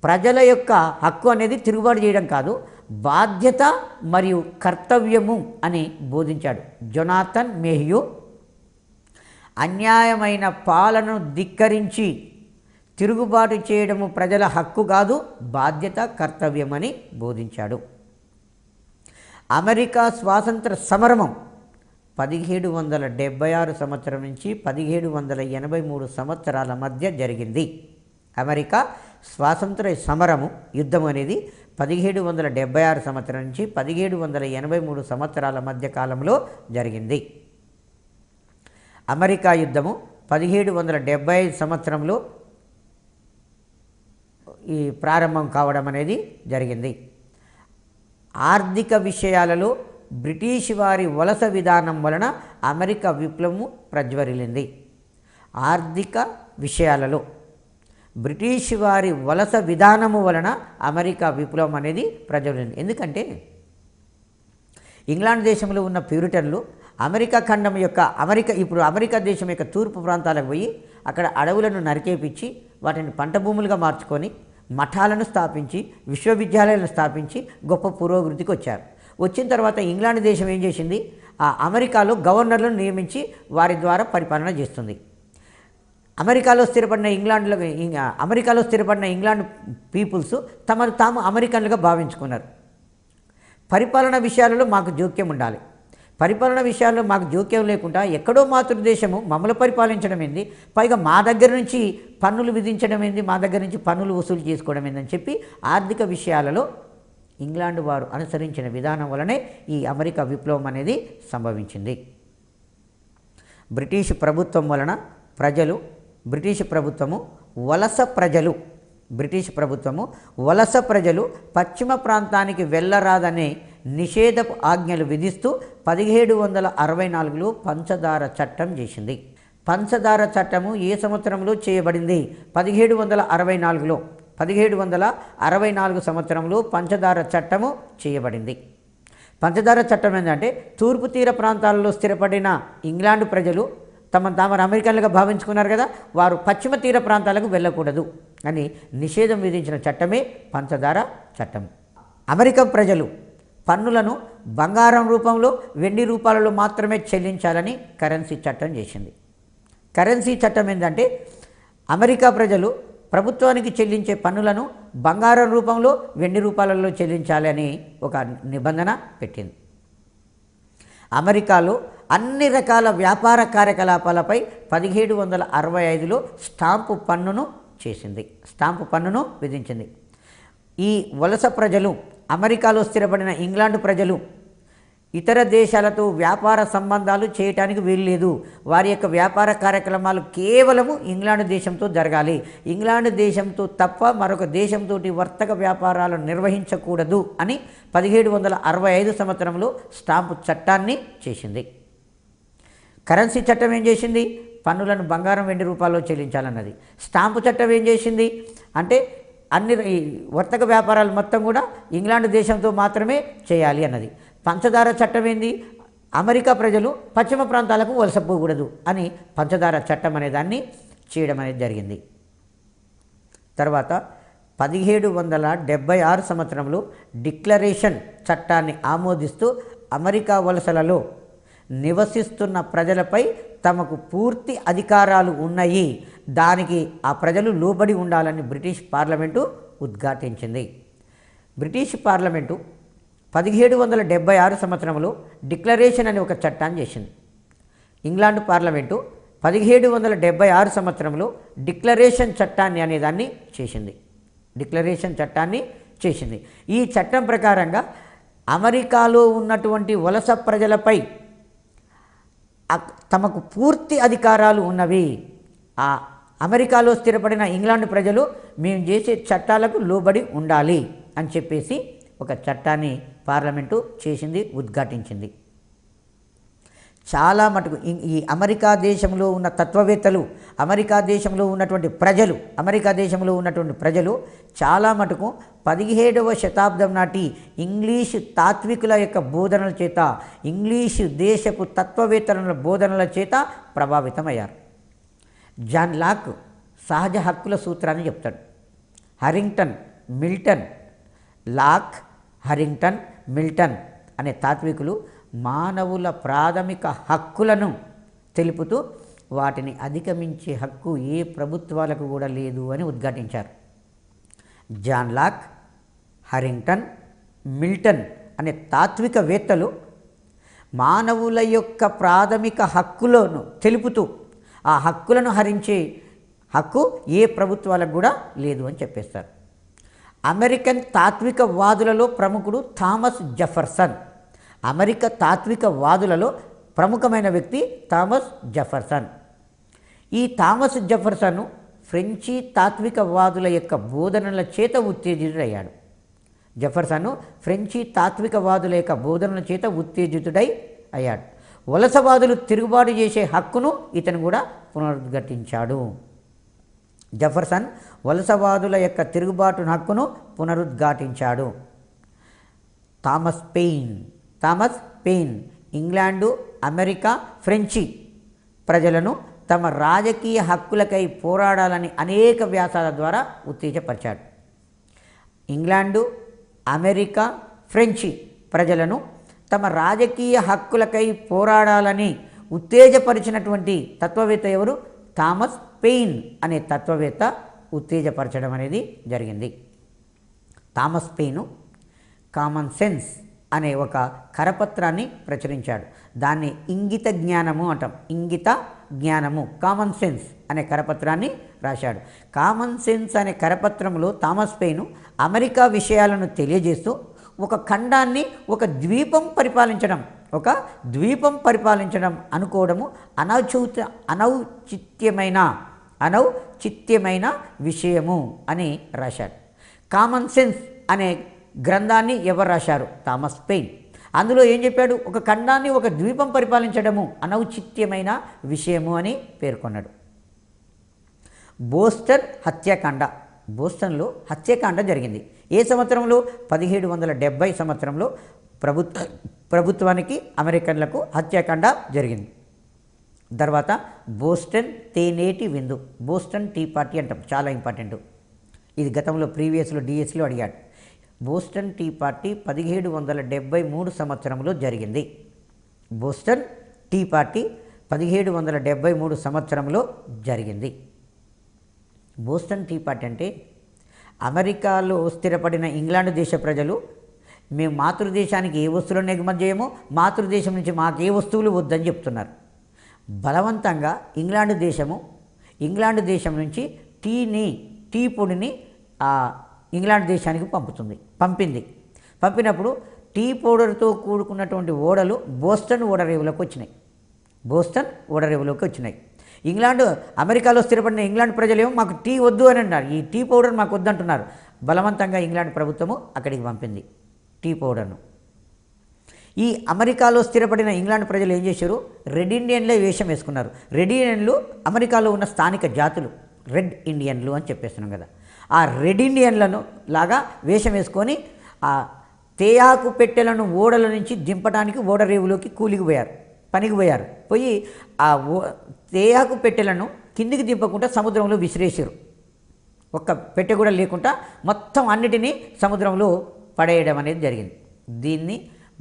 ప్రజల యొక్క హక్కు అనేది తిరుగుబాటు చేయడం కాదు, బాధ్యత మరియు కర్తవ్యము అని బోధించాడు. జొనాథన్ మెహ్యూ అన్యాయమైన పాలనను ధిక్కరించి తిరుగుబాటు చేయడము ప్రజల హక్కు కాదు, బాధ్యత, కర్తవ్యమని బోధించాడు. అమెరికా స్వాతంత్ర సమరమం 1776 సంవత్సరం నుంచి 1783 సంవత్సరాల మధ్య జరిగింది. అమెరికా స్వాతంత్ర సమరము యుద్ధం అనేది 1776 సంవత్సరం నుంచి 1783 సంవత్సరాల మధ్య కాలంలో జరిగింది. అమెరికా యుద్ధము 1775 సంవత్సరంలో ఈ ప్రారంభం కావడం అనేది జరిగింది. ఆర్థిక విషయాలలో బ్రిటిష్ వారి వలస విధానం వలన అమెరికా విప్లవము ప్రజ్వరిల్లింది. ఆర్థిక విషయాలలో బ్రిటిష్ వారి వలస విధానము వలన అమెరికా విప్లవం అనేది ప్రజ్వరిల్లింది. ఎందుకంటే ఇంగ్లాండ్ దేశంలో ఉన్న ప్యూరిటన్లు అమెరికా ఖండం యొక్క అమెరికా దేశం యొక్క తూర్పు ప్రాంతాలకు పోయి అక్కడ అడవులను నరికేపించి వాటిని పంట భూములుగా మార్చుకొని మఠాలను స్థాపించి విశ్వవిద్యాలయాలను స్థాపించి గొప్ప పురోభివృద్ధికి వచ్చారు. వచ్చిన తర్వాత ఇంగ్లాండ్ దేశం ఏం చేసింది? ఆ అమెరికాలో గవర్నర్లను నియమించి వారి ద్వారా పరిపాలన చేస్తుంది. అమెరికాలో స్థిరపడిన ఇంగ్లాండ్ పీపుల్స్ తమను తాము అమెరికన్లుగా భావించుకున్నారు. పరిపాలన విషయాలలో మాకు జోక్యం ఉండాలి, పరిపాలన విషయాల్లో మాకు జోక్యం లేకుండా ఎక్కడో మాతృదేశము మమ్మల్ని పరిపాలించడం ఏంది, పైగా మా దగ్గర నుంచి పన్నులు విధించడం ఏంది, మా దగ్గర నుంచి పన్నులు వసూలు చేసుకోవడం ఏందని చెప్పి ఆర్థిక విషయాలలో ఇంగ్లాండ్ వారు అనుసరించిన విధానం వలనే ఈ అమెరికా విప్లవం అనేది సంభవించింది. బ్రిటిష్ ప్రభుత్వం వలన బ్రిటిష్ ప్రభుత్వము వలస ప్రజలు పశ్చిమ ప్రాంతానికి వెళ్ళరాదనే నిషేధపు ఆజ్ఞలు విధిస్తూ 1764లో పంచదార చట్టం చేసింది. పంచదార చట్టము ఏ సంవత్సరంలో చేయబడింది? 1764లో. 1764 సంవత్సరంలో పంచదార చట్టము చేయబడింది. పంచదార చట్టం ఏంటంటే తూర్పు తీర ప్రాంతాల్లో స్థిరపడిన ఇంగ్లాండ్ ప్రజలు తాము అమెరికన్లుగా భావించుకున్నారు కదా, వారు పశ్చిమ తీర ప్రాంతాలకు వెళ్ళకూడదు అని నిషేధం విధించిన చట్టమే పంచదార చట్టం. అమెరికా ప్రజలు పన్నులను బంగారం రూపంలో, వెండి రూపాలలో మాత్రమే చెల్లించాలని కరెన్సీ చట్టం చేసింది. కరెన్సీ చట్టం ఏంటంటే అమెరికా ప్రజలు ప్రభుత్వానికి చెల్లించే పన్నులను బంగారం రూపంలో, వెండి రూపాలలో చెల్లించాలి అని ఒక నిబంధన పెట్టింది. అమెరికాలో అన్ని రకాల వ్యాపార కార్యకలాపాలపై 1765లో స్టాంపు పన్నును విధించింది. ఈ వలస ప్రజలు, అమెరికాలో స్థిరపడిన ఇంగ్లాండ్ ప్రజలు ఇతర దేశాలతో వ్యాపార సంబంధాలు చేయటానికి వీల్లేదు. వారి యొక్క వ్యాపార కార్యక్రమాలు కేవలము ఇంగ్లాండ్ దేశంతో జరగాలి. ఇంగ్లాండ్ దేశంతో తప్ప మరొక దేశంతో వర్తక వ్యాపారాలు నిర్వహించకూడదు అని 1765 సంవత్సరంలో స్టాంపు చట్టాన్ని చేసింది. కరెన్సీ చట్టం ఏం చేసింది? పన్నులను బంగారం, వెండి రూపాల్లో చెల్లించాలన్నది. స్టాంపు చట్టం ఏం చేసింది అంటే అన్ని వర్తక వ్యాపారాలు మొత్తం కూడా ఇంగ్లాండ్ దేశంతో మాత్రమే చేయాలి అన్నది. పంచదార చట్టం ఏంది? అమెరికా ప్రజలు పశ్చిమ ప్రాంతాలకు వలసపోకూడదు అని పంచదార చట్టం అనే దాన్ని చేయడం అనేది జరిగింది. తర్వాత 1776 సంవత్సరంలో డిక్లరేషన్ చట్టాన్ని ఆమోదిస్తూ అమెరికా వలసలలో నివసిస్తున్న ప్రజలపై తమకు పూర్తి అధికారాలు ఉన్నాయి, దానికి ఆ ప్రజలు లోబడి ఉండాలని బ్రిటిష్ పార్లమెంటు ఉద్ఘాటించింది. బ్రిటిష్ పార్లమెంటు 1776 సంవత్సరంలో డిక్లరేషన్ అనే ఒక చట్టాన్ని చేసింది. ఇంగ్లాండ్ పార్లమెంటు 1776 సంవత్సరంలో డిక్లరేషన్ చట్టాన్ని అనేదాన్ని చేసింది. ఈ చట్టం ప్రకారంగా అమెరికాలో ఉన్నటువంటి వలస ప్రజలపై తమకు పూర్తి అధికారాలు ఉన్నవి. ఆ అమెరికాలో స్థిరపడిన ఇంగ్లాండ్ ప్రజలు మేము చేసే చట్టాలకు లోబడి ఉండాలి అని చెప్పేసి ఒక చట్టాన్ని పార్లమెంటు చేసింది, ఉద్ఘాటించింది. చాలా మటుకు ఈ అమెరికా దేశంలో ఉన్న తత్వవేత్తలు, అమెరికా దేశంలో ఉన్నటువంటి ప్రజలు చాలా మటుకు 17వ శతాబ్దం నాటి ఇంగ్లీషు తాత్వికుల యొక్క బోధనల చేత, ఇంగ్లీషు దేశపు తత్వవేత్తల బోధనల చేత ప్రభావితమయ్యారు. జాన్ లాక్ సహజ హక్కుల సూత్రాన్ని చెప్తాడు. హరింగ్టన్, మిల్టన్ అనే తాత్వికులు మానవుల ప్రాథమిక హక్కులను తెలుపుతూ వాటిని అధిగమించే హక్కు ఏ ప్రభుత్వాలకు కూడా లేదు అని ఉద్ఘాటించారు. జాన్ లాక్, హరింగ్టన్, మిల్టన్ అనే తాత్వికవేత్తలు మానవుల యొక్క ప్రాథమిక హక్కులను తెలుపుతూ ఆ హక్కులను హరించే హక్కు ఏ ప్రభుత్వాలకు కూడా లేదు అని చెప్పేస్తారు. అమెరికన్ తాత్వికవాదులలో ప్రముఖుడు థామస్ జెఫర్సన్. అమెరికా తాత్వికవాదులలో ప్రముఖమైన వ్యక్తి థామస్ జెఫర్సన్. ఈ తామస్ జెఫర్సన్ ఫ్రెంచి తాత్వికవాదుల యొక్క బోధనల చేత ఉత్తేజితుడయ్యాడు. అయ్యాడు. వలసవాదులు తిరుగుబాటు చేసే హక్కును ఇతను కూడా పునరుద్ఘాటించాడు. జెఫర్సన్ వలసవాదుల యొక్క తిరుగుబాటు హక్కును పునరుద్ఘాటించాడు. థామస్ పెయిన్ ఇంగ్లాండు, అమెరికా, ఫ్రెంచి ప్రజలను తమ రాజకీయ హక్కులకై పోరాడాలని అనేక వ్యాసాల ద్వారా ఉత్తేజపరిచాడు. ఇంగ్లాండు, అమెరికా, ఫ్రెంచి ప్రజలను తమ రాజకీయ హక్కులకై పోరాడాలని ఉత్తేజపరిచినటువంటి తత్వవేత్త ఎవరు? థామస్ పెయిన్ అనే తత్వవేత్త ఉత్తేజపరచడం అనేది జరిగింది. థామస్ పెయిన్ కామన్ సెన్స్ అనే ఒక కరపత్రాన్ని ప్రచురించాడు. దాన్ని ఇంగిత జ్ఞానము కామన్ సెన్స్ అనే కరపత్రాన్ని రాశాడు. కామన్ సెన్స్ అనే కరపత్రంలో థామస్ పెయిన్ అమెరికా విషయాలను తెలియజేస్తూ ఒక ఖండాన్ని ఒక ద్వీపం పరిపాలించడం అనుకోవడము అనౌచిత్యమైన విషయము అని రాశాడు. కామన్ సెన్స్ అనే గ్రంథాన్ని ఎవరు రాశారు? Thomas pain. అందులో ఏం చెప్పాడు? ఒక ఖండాన్ని ఒక ద్వీపం పరిపాలించడము అనౌచిత్యమైన విషయము అని పేర్కొన్నాడు. బోస్టన్లో హత్యాకాండ జరిగింది. ఏ సంవత్సరంలో? 1770 సంవత్సరంలో ప్రభుత్వానికి అమెరికన్లకు హత్యాకాండ జరిగింది. తర్వాత బోస్టన్ తేనేటి విందు, బోస్టన్ టీ పార్టీ అంటాం, చాలా ఇంపార్టెంట్. ఇది గతంలో ప్రీవియస్లో డిఎస్లో అడిగాడు. బోస్టన్ టీ పార్టీ 1773 సంవత్సరంలో జరిగింది. బోస్టన్ టీ పార్టీ 1773 సంవత్సరంలో జరిగింది. బోస్టన్ టీ పార్టీ అంటే అమెరికాలో స్థిరపడిన ఇంగ్లాండ్ దేశ ప్రజలు మేము మాతృదేశానికి ఏ వస్తువులను ఎగుమతి చేయమో, మాతృదేశం నుంచి మాకు ఏ వస్తువులు వద్దని చెప్తున్నారు. బలవంతంగా ఇంగ్లాండ్ దేశం నుంచి టీ పొడిని ఇంగ్లాండ్ దేశానికి పంపినప్పుడు టీ పౌడర్తో కూడుకున్నటువంటి ఓడలు బోస్టన్ ఓడరేవులోకి వచ్చినాయి. అమెరికాలో స్థిరపడిన ఇంగ్లాండ్ ప్రజలేమో మాకు టీ వద్దు అని అన్నారు. ఈ టీ పౌడర్ మాకు వద్దంటున్నారు. బలవంతంగా ఇంగ్లాండ్ ప్రభుత్వము అక్కడికి పంపింది టీ పౌడర్ను. ఈ అమెరికాలో స్థిరపడిన ఇంగ్లాండ్ ప్రజలు ఏం చేశారు? రెడ్ ఇండియన్లే వేషం వేసుకున్నారు. రెడ్ ఇండియన్లు అమెరికాలో ఉన్న స్థానిక జాతులు, రెడ్ ఇండియన్లు అని చెప్పేస్తున్నాం కదా. ఆ రెడ్ ఇండియన్లను లాగా వేషం వేసుకొని ఆ తేయాకు పెట్టెలను ఓడల నుంచి దింపడానికి ఓడరేవులోకి పనికి పోయారు. పోయి ఆ తేయాకు పెట్టెలను కిందికి దింపకుండా సముద్రంలో విసిరేసారు. ఒక్క పెట్టె కూడా లేకుండా మొత్తం అన్నిటినీ సముద్రంలో పడేయడం అనేది జరిగింది. దీన్ని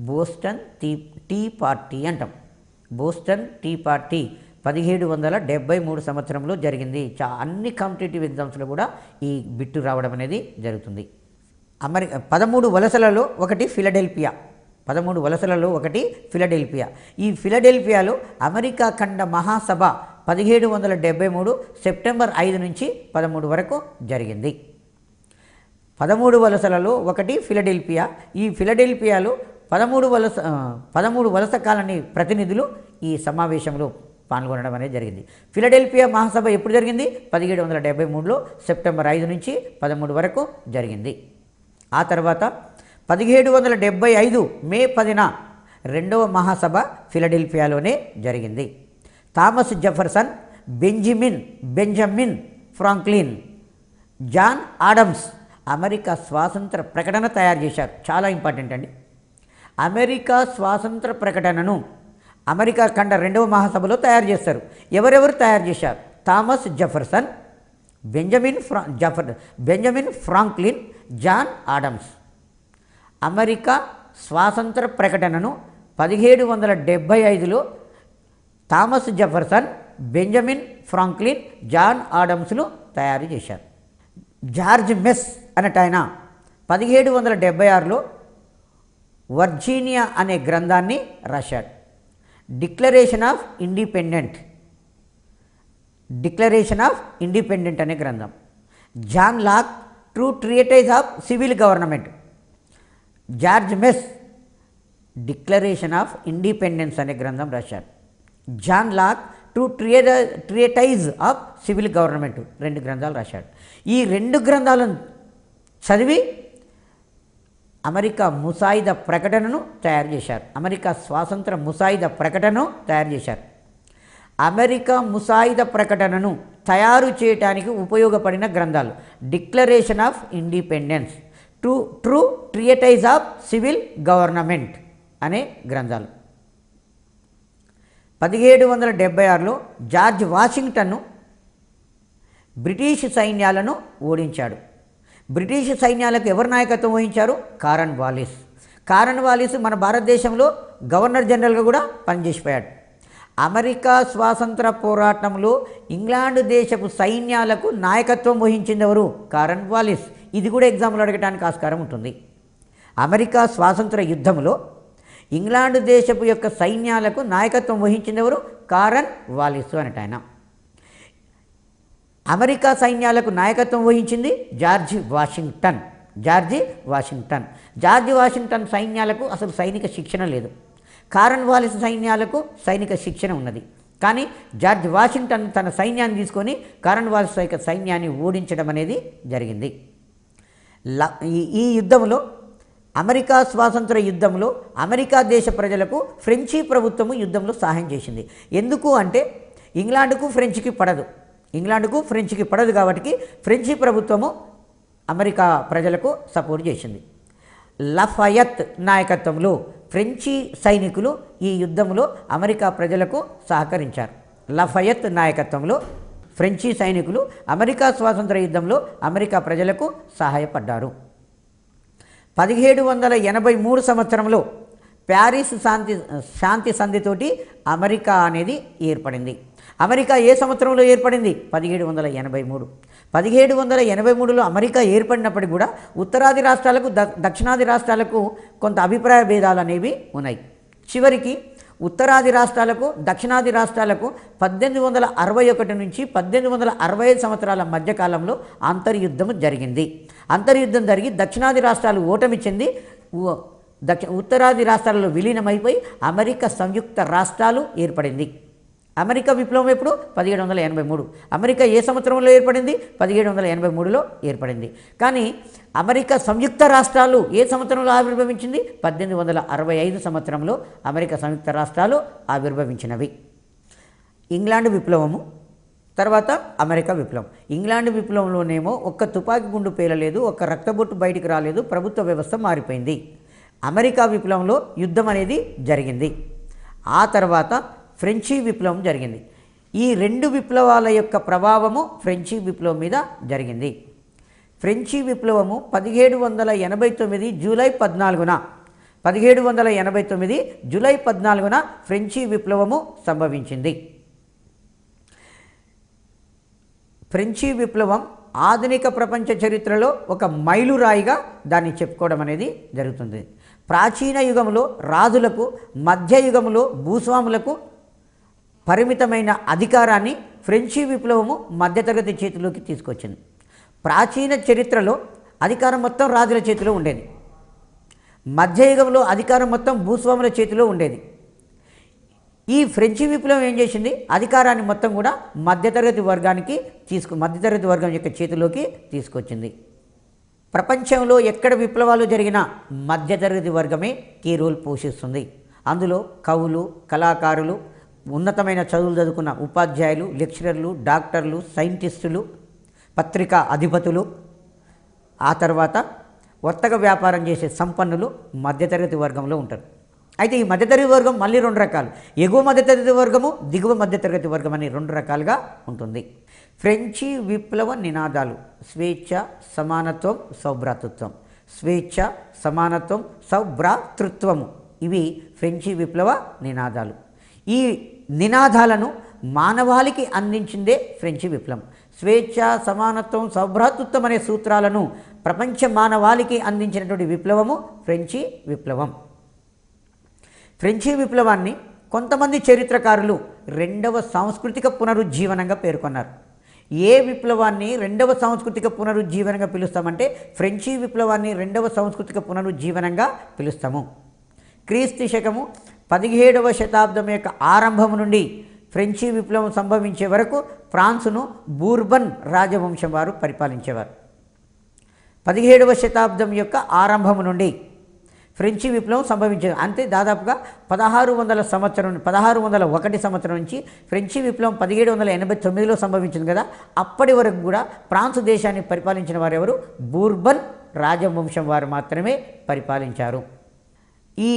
బోస్టన్ టీ పార్టీ అంటాం. బోస్టన్ టీ పార్టీ 1773 సంవత్సరంలో జరిగింది. అన్ని కాంపిటేటివ్ ఎగ్జామ్స్లో కూడా ఈ బిట్టు రావడం అనేది జరుగుతుంది. 13 వలసలలో ఒకటి ఫిలడెల్ఫియా. ఈ ఫిలడెల్ఫియాలో అమెరికా ఖండ మహాసభ 1773 సెప్టెంబర్ 5 నుంచి 13 వరకు జరిగింది. 13 వలసలలో ఒకటి ఫిలడెల్ఫియా. ఈ ఫిలడెల్ఫియాలో 13 వలస కాలనీ ప్రతినిధులు ఈ సమావేశంలో పాల్గొనడం అనేది జరిగింది. ఫిలడెల్ఫియా మహాసభ ఎప్పుడు జరిగింది? 1773లో సెప్టెంబర్ 5 నుంచి 13 వరకు జరిగింది. ఆ తర్వాత 1775 మే 10న రెండవ మహాసభ ఫిలడెల్ఫియాలోనే జరిగింది. Thomas Jefferson, Benjamin Franklin, John Adams America స్వాతంత్ర ప్రకటన తయారు చేశారు. చాలా ఇంపార్టెంట్ అండి. అమెరికా స్వాతంత్ర ప్రకటనను అమెరికా ఖండ రెండవ మహాసభలో తయారు చేస్తారు. ఎవరెవరు తయారు చేశారు? Thomas Jefferson, Benjamin Franklin, John Adams. America స్వాతంత్ర ప్రకటనను 1775లో Thomas Jefferson, Benjamin Franklin, John ఆడమ్స్లు తయారు చేశారు. జార్జ్ మెస్ అనేటాయన 1776లో వర్జీనియా అనే గ్రంథాన్ని రాశాడు. డిక్లరేషన్ ఆఫ్ ఇండిపెండెంట్ అనే గ్రంథం. John Locke, true treatise of civil government. George మెస్ డిక్లరేషన్ ఆఫ్ ఇండిపెండెన్స్ అనే గ్రంథం రాశాడు. John Locke true treatise of civil government 2 గ్రంథాలు రాశాడు. ఈ 2 గ్రంథాలను చదివి అమెరికా ముసాయిదా ప్రకటనను తయారు చేశారు. అమెరికా స్వాతంత్ర ముసాయిదా ప్రకటనను తయారు చేశారు. అమెరికా ముసాయిదా ప్రకటనను తయారు చేయడానికి ఉపయోగపడిన గ్రంథాలు declaration of independence, true treatise of civil government అనే గ్రంథాలు. 1776లో జార్జ్ వాషింగ్టన్ను బ్రిటిష్ సైన్యాలను ఓడించాడు. బ్రిటిష్ సైన్యాలకు ఎవరు నాయకత్వం వహించారు? కారన్ వాలిస్ మన భారతదేశంలో గవర్నర్ జనరల్గా కూడా పనిచేసిపోయాడు. అమెరికా స్వాతంత్ర పోరాటంలో ఇంగ్లాండ్ దేశపు సైన్యాలకు నాయకత్వం వహించింది ఎవరు? కారన్ వాలిస్. ఇది కూడా ఎగ్జామ్లో అడగడానికి ఆస్కారం ఉంటుంది. అమెరికా స్వాతంత్ర యుద్ధంలో ఇంగ్లాండ్ దేశపు యొక్క సైన్యాలకు నాయకత్వం వహించింది ఎవరు? కారన్ వాలిస్ అనేట ఆయన. అమెరికా సైన్యాలకు నాయకత్వం వహించింది జార్జ్ వాషింగ్టన్ సైన్యాలకు అసలు సైనిక శిక్షణ లేదు. కారన్ వాలిస్ సైన్యాలకు సైనిక శిక్షణ ఉన్నది. కానీ జార్జ్ వాషింగ్టన్ తన సైన్యాన్ని తీసుకొని కారన్ వాలిస్ యొక్క సైన్యాన్ని ఓడించడం అనేది జరిగింది. ఈ యుద్ధంలో అమెరికా స్వాతంత్ర యుద్ధంలో అమెరికా దేశ ప్రజలకు ఫ్రెంచి ప్రభుత్వము యుద్ధంలో సహాయం చేసింది. ఎందుకు అంటే ఇంగ్లాండ్కు ఫ్రెంచ్కి పడదు కాబట్టి ఫ్రెంచి ప్రభుత్వము అమెరికా ప్రజలకు సపోర్ట్ చేసింది. లఫయత్ నాయకత్వంలో ఫ్రెంచి సైనికులు ఈ యుద్ధంలో అమెరికా ప్రజలకు సహకరించారు. లఫయత్ నాయకత్వంలో ఫ్రెంచి సైనికులు అమెరికా స్వాతంత్ర యుద్ధంలో అమెరికా ప్రజలకు సహాయపడ్డారు. 1783 సంవత్సరంలో ప్యారిస్ శాంతి సంధితోటి అమెరికా అనేది ఏర్పడింది. అమెరికా ఏ సంవత్సరంలో ఏర్పడింది? 1783. 1783లో అమెరికా ఏర్పడినప్పటికీ కూడా ఉత్తరాది రాష్ట్రాలకు దక్షిణాది రాష్ట్రాలకు కొంత అభిప్రాయ భేదాలు అనేవి ఉన్నాయి. చివరికి ఉత్తరాది రాష్ట్రాలకు దక్షిణాది రాష్ట్రాలకు 1861 నుంచి 1865 సంవత్సరాల మధ్యకాలంలో అంతర్యుద్ధం జరిగింది. అంతర్యుద్ధం జరిగి దక్షిణాది రాష్ట్రాలు ఓటమి చెంది ఉత్తరాది రాష్ట్రాలలో విలీనమైపోయి అమెరికా సంయుక్త రాష్ట్రాలు ఏర్పడింది. అమెరికా విప్లవం ఎప్పుడు? 1783. అమెరికా ఏ సంవత్సరంలో ఏర్పడింది? 1783లో ఏర్పడింది. కానీ అమెరికా సంయుక్త రాష్ట్రాలు ఏ సంవత్సరంలో ఆవిర్భవించింది? 1865 సంవత్సరంలో అమెరికా సంయుక్త రాష్ట్రాలు ఆవిర్భవించినవి. ఇంగ్లాండ్ విప్లవము తర్వాత అమెరికా విప్లవం. ఇంగ్లాండ్ విప్లవంలోనేమో ఒక్క తుపాకీ గుండు పేలలేదు, ఒక్క రక్తబొట్టు బయటికి రాలేదు, ప్రభుత్వ వ్యవస్థ మారిపోయింది. అమెరికా విప్లవంలో యుద్ధం అనేది జరిగింది. ఆ తర్వాత ఫ్రెంచి విప్లవం జరిగింది. ఈ రెండు విప్లవాల యొక్క ప్రభావము ఫ్రెంచి విప్లవం మీద జరిగింది. ఫ్రెంచి విప్లవము 1789 జూలై 14న 1789 జూలై 14న ఫ్రెంచి విప్లవము సంభవించింది. ఫ్రెంచి విప్లవం ఆధునిక ప్రపంచ చరిత్రలో ఒక మైలురాయిగా దాన్ని చెప్పుకోవడం అనేది జరుగుతుంది. ప్రాచీన యుగంలో రాజులకు, మధ్యయుగంలో భూస్వాములకు పరిమితమైన అధికారాన్ని ఫ్రెంచి విప్లవము మధ్యతరగతి చేతిలోకి తీసుకొచ్చింది. ప్రాచీన చరిత్రలో అధికారం మొత్తం రాజుల చేతిలో ఉండేది. మధ్యయుగంలో అధికారం మొత్తం భూస్వాముల చేతిలో ఉండేది. ఈ ఫ్రెంచి విప్లవం ఏం చేసింది? అధికారాన్ని మొత్తం కూడా మధ్యతరగతి వర్గం యొక్క చేతిలోకి తీసుకొచ్చింది. ప్రపంచంలో ఎక్కడ విప్లవాలు జరిగినా మధ్యతరగతి వర్గమే కీ రోల్ పోషిస్తుంది. అందులో కవులు, కళాకారులు, ఉన్నతమైన చదువులు చదువుకున్న ఉపాధ్యాయులు, లెక్చరర్లు, డాక్టర్లు, సైంటిస్టులు, పత్రికా అధిపతులు, ఆ తర్వాత వర్తక వ్యాపారం చేసే సంపన్నులు మధ్యతరగతి వర్గంలో ఉంటారు. అయితే ఈ మధ్యతరగతి వర్గం మళ్ళీ రెండు రకాలు: ఎగువ మధ్యతరగతి వర్గము, దిగువ మధ్యతరగతి వర్గం అని రెండు రకాలుగా ఉంటుంది. ఫ్రెంచి విప్లవ నినాదాలు: స్వేచ్ఛ, సమానత్వం, సౌభ్రాతృత్వం. స్వేచ్ఛ, సమానత్వం, సౌభ్రాతృత్వము ఇవి ఫ్రెంచి విప్లవ నినాదాలు. ఈ నినాదాలను మానవాళికి అందించిందే ఫ్రెంచి విప్లవం. స్వేచ్ఛ, సమానత్వం, సౌభ్రాతృత్వం అనే సూత్రాలను ప్రపంచ మానవాళికి అందించినటువంటి విప్లవము ఫ్రెంచి విప్లవం. ఫ్రెంచి విప్లవాన్ని కొంతమంది చరిత్రకారులు రెండవ సాంస్కృతిక పునరుజ్జీవనంగా పేర్కొన్నారు. ఏ విప్లవాన్ని రెండవ సాంస్కృతిక పునరుజ్జీవనంగా పిలుస్తామంటే ఫ్రెంచి విప్లవాన్ని రెండవ సాంస్కృతిక పునరుజ్జీవనంగా పిలుస్తాము. క్రీస్తు శకము 17వ శతాబ్దం యొక్క ఆరంభం నుండి ఫ్రెంచి విప్లవం సంభవించే వరకు ఫ్రాన్సును బూర్బన్ రాజవంశం వారు పరిపాలించేవారు. 17వ శతాబ్దం యొక్క ఆరంభం నుండి ఫ్రెంచి విప్లవం సంభవించేది. అంతే దాదాపుగా 1601 సంవత్సరం నుంచి ఫ్రెంచి విప్లవం 1789లో సంభవించింది కదా. అప్పటి వరకు కూడా ఫ్రాన్స్ దేశాన్ని పరిపాలించిన వారు ఎవరు? బూర్బన్ రాజవంశం వారు మాత్రమే పరిపాలించారు. ఈ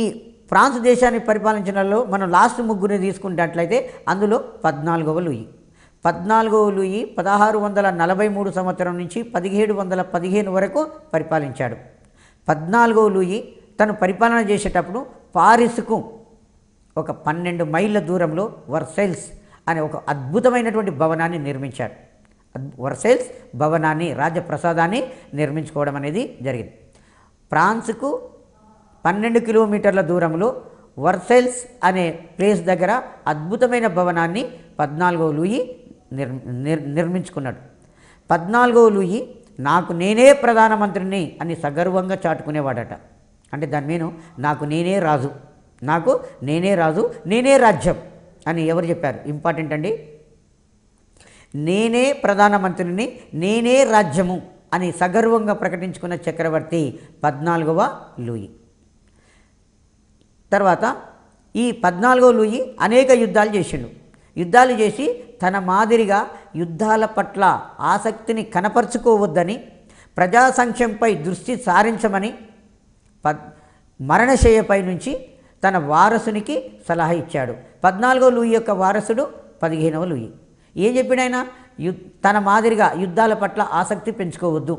ఫ్రాన్స్ దేశాన్ని పరిపాలించడంలో మనం లాస్ట్ ముగ్గురిని తీసుకున్నట్లయితే అందులో 14వ లూయి 1643 సంవత్సరం నుంచి 1715 వరకు పరిపాలించాడు. 14వ లూయి తను పరిపాలన చేసేటప్పుడు పారిస్కు ఒక 12 మైళ్ళ దూరంలో వర్సైల్స్ అనే ఒక అద్భుతమైనటువంటి భవనాన్ని నిర్మించాడు. వర్సైల్స్ భవనాన్ని, రాజప్రసాదాన్ని నిర్మించుకోవడం అనేది జరిగింది. ఫ్రాన్స్కు 12 కిలోమీటర్ల దూరంలో వర్సైల్స్ అనే ప్లేస్ దగ్గర అద్భుతమైన భవనాన్ని 14వ లూయి నిర్మించుకున్నాడు. 14వ లూయి నాకు నేనే ప్రధానమంత్రిని అని సగర్వంగా చాటుకునేవాడట. అంటే దాని మీను నాకు నేనే రాజు, నేనే రాజ్యం అని ఎవరు చెప్పారు? ఇంపార్టెంట్ అండి. నేనే ప్రధానమంత్రిని, నేనే రాజ్యము అని సగర్వంగా ప్రకటించుకున్న చక్రవర్తి 14వ లూయి. తర్వాత ఈ 14వ లూయి అనేక యుద్ధాలు చేసిండు. యుద్ధాలు చేసి తన మాదిరిగా యుద్ధాల పట్ల ఆసక్తిని కనపరుచుకోవద్దని, ప్రజా సంక్షేమంపై దృష్టి సారించమని మరణశయ్యపై నుంచి తన వారసునికి సలహా ఇచ్చాడు. 14వ లూయి యొక్క వారసుడు 15వ లూయి. ఏం చెప్పాడైనా? తన మాదిరిగా యుద్ధాల పట్ల ఆసక్తి పెంచుకోవద్దు,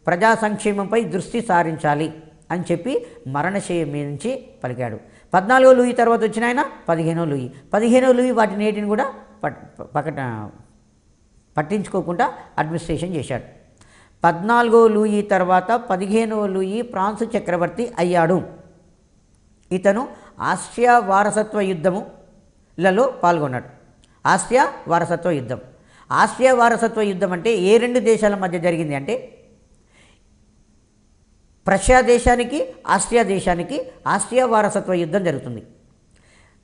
ప్రజా సంక్షేమంపై దృష్టి సారించాలి అని చెప్పి మరణశయ్య మీద నుంచి పలికాడు. 14వ లూయి తర్వాత వచ్చిన ఆయన 15వ లూయి. 15వ లూయి వాటి నేటిని కూడా పట్టించుకోకుండా అడ్మినిస్ట్రేషన్ చేశాడు. 14వ లూయి తర్వాత 15వ లూయి ఫ్రాన్స్ చక్రవర్తి అయ్యాడు. ఇతను ఆస్ట్రియా వారసత్వ యుద్ధములలో పాల్గొన్నాడు. ఆస్ట్రియా వారసత్వ యుద్ధం. ఆస్ట్రియా వారసత్వ యుద్ధం అంటే ఏ రెండు దేశాల మధ్య జరిగింది అంటే ప్రష్యా దేశానికి ఆస్ట్రియా దేశానికి ఆస్ట్రియా వారసత్వ యుద్ధం జరుగుతుంది.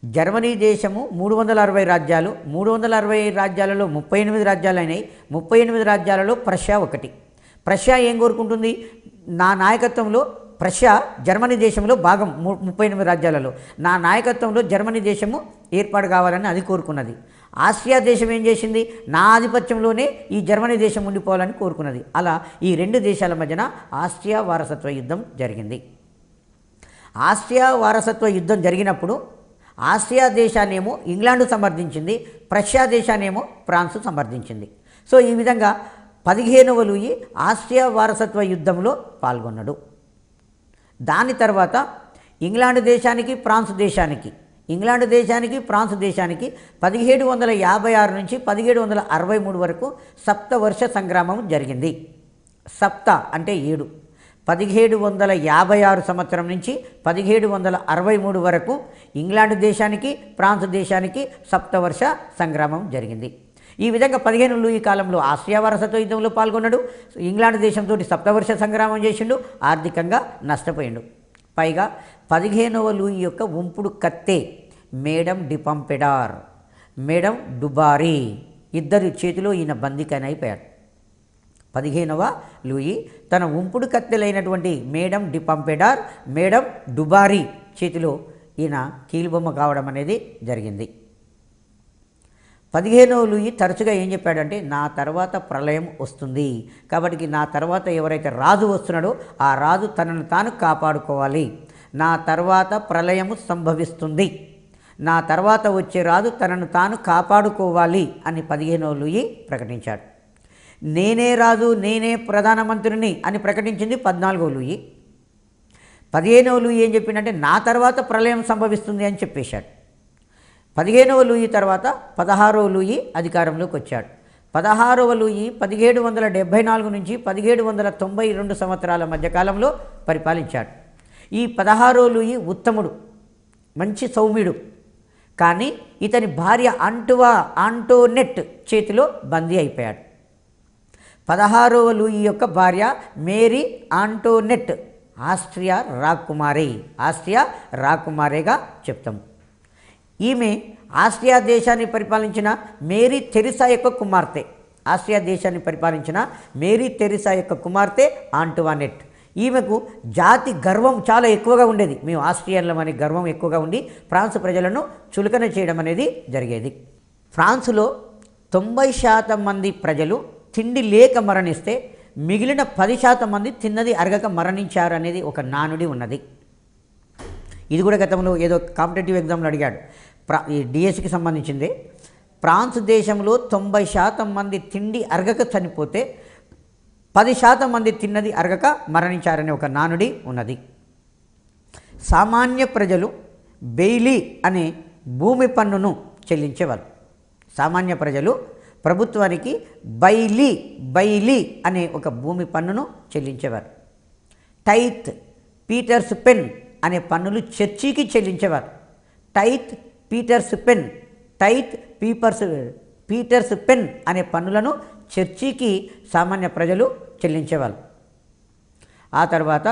జర్మనీ దేశము 360 రాజ్యాలు, 360 రాజ్యాలలో 38 రాజ్యాలు అయినాయి. 38 రాజ్యాలలో ప్రష్యా ఒకటి. ప్రష్యా ఏం కోరుకుంటుంది? నా నాయకత్వంలో ప్రష్యా జర్మనీ దేశంలో భాగం 38 రాజ్యాలలో నా నాయకత్వంలో జర్మనీ దేశము ఏర్పాటు కావాలని అది కోరుకున్నది. ఆస్ట్రియా దేశం ఏం చేసింది? నా ఆధిపత్యంలోనే ఈ జర్మనీ దేశం ఉండిపోవాలని కోరుకున్నది. అలా ఈ రెండు దేశాల మధ్యన ఆస్ట్రియా వారసత్వ యుద్ధం జరిగింది. ఆస్ట్రియా వారసత్వ యుద్ధం జరిగినప్పుడు ఆస్ట్రియా దేశాన్నేమో ఇంగ్లాండ్ సమర్థించింది, ప్రష్యా దేశాన్నేమో ఫ్రాన్స్ సమర్థించింది. సో ఈ విధంగా 15వ లూయి ఆస్ట్రియా వారసత్వ యుద్ధంలో పాల్గొన్నాడు. దాని తర్వాత ఇంగ్లాండ్ దేశానికి ఫ్రాన్స్ దేశానికి 1756 నుంచి 1763 వరకు సప్తవర్ష సంగ్రామం జరిగింది. సప్త అంటే 7. 1756 సంవత్సరం నుంచి 1763 వరకు ఇంగ్లాండ్ దేశానికి ఫ్రాన్స్ దేశానికి సప్తవర్ష సంగ్రామం జరిగింది. ఈ విధంగా 15 లూయి కాలంలో ఆస్ట్రియా వారసత్వ యుద్ధంలో పాల్గొన్నాడు. ఇంగ్లాండ్ దేశంతో సప్తవర్ష సంగ్రామం చేసిండు, ఆర్థికంగా నష్టపోయిండు. పైగా 15వ లూయి యొక్క ఉంపుడు కత్తె మేడం డిపంపెడార్, మేడం డుబారీ ఇద్దరి చేతిలో ఈయన బందీకైన అయిపోయాడు. 15వ లూయి తన ఉంపుడు కత్తెలైనటువంటి మేడం డిపంపెడార్, మేడం డుబారీ చేతిలో ఈయన కీలుబొమ్మ కావడం అనేది జరిగింది. 15వ లూయి తరచుగా ఏం చెప్పాడంటే నా తర్వాత ప్రళయం వస్తుంది, కాబట్టి నా తర్వాత ఎవరైతే రాజు వస్తున్నాడో ఆ రాజు తనను తాను కాపాడుకోవాలి, నా తర్వాత ప్రళయము సంభవిస్తుంది, నా తర్వాత వచ్చే రాజు తనను తాను కాపాడుకోవాలి అని 15వ లూయి ప్రకటించాడు. నేనే రాజు, నేనే ప్రధానమంత్రిని అని ప్రకటించింది 14వ లూయి. 15వ లూయి ఏం చెప్పిందంటే నా తర్వాత ప్రళయం సంభవిస్తుంది అని చెప్పేశాడు. 15వ లూయి తర్వాత 16వ లూయి అధికారంలోకి వచ్చాడు. 16వ లూయి 1774 నుంచి 1792 సంవత్సరాల మధ్యకాలంలో పరిపాలించాడు. ఈ 16వ లూయి ఉత్తముడు, మంచి సౌమ్యుడు. కానీ ఇతని భార్య ఆంటోనెట్ చేతిలో బందీ అయిపోయాడు. 16వ లూయి యొక్క భార్య మేరీ ఆంటోనెట్ ఆస్ట్రియా రాకుమారిగా చెప్తాము. ఈమె ఆస్ట్రియా దేశాన్ని పరిపాలించిన మేరీ తెరిసా యొక్క కుమార్తె. ఆస్ట్రియా దేశాన్ని పరిపాలించిన మేరీ తెరిసా యొక్క కుమార్తె ఆంటువానెట్. ఈమెకు జాతి గర్వం చాలా ఎక్కువగా ఉండేది. మేము ఆస్ట్రియన్లం అనే గర్వం ఎక్కువగా ఉండి ఫ్రాన్స్ ప్రజలను చులకన చేయడం అనేది జరిగేది. ఫ్రాన్సులో 90% మంది ప్రజలు తిండి లేక మరణిస్తే మిగిలిన 10% మంది తిన్నది అరగక మరణించారు అనేది ఒక నానుడి ఉన్నది. ఇది కూడా గతంలో ఏదో కాంపిటేటివ్ ఎగ్జామ్లో అడిగాడు. ఈ డిఎస్సికి సంబంధించింది. ఫ్రాన్స్ దేశంలో 90% మంది తిండి అరగక చనిపోతే 10% మంది తిన్నది అరగక మరణించారనే ఒక నానుడి ఉన్నది. సామాన్య ప్రజలు బెయిలీ అనే భూమి పన్నును చెల్లించేవారు. సామాన్య ప్రజలు ప్రభుత్వానికి బైలీ అనే ఒక భూమి పన్నును చెల్లించేవారు. టైత్, పీటర్స్ పెన్ అనే పన్నులు చర్చికి చెల్లించేవారు. టైత్, పీటర్స్ పెన్ అనే పన్నులను చర్చికి సామాన్య ప్రజలు చెల్లించేవాళ్ళు. ఆ తర్వాత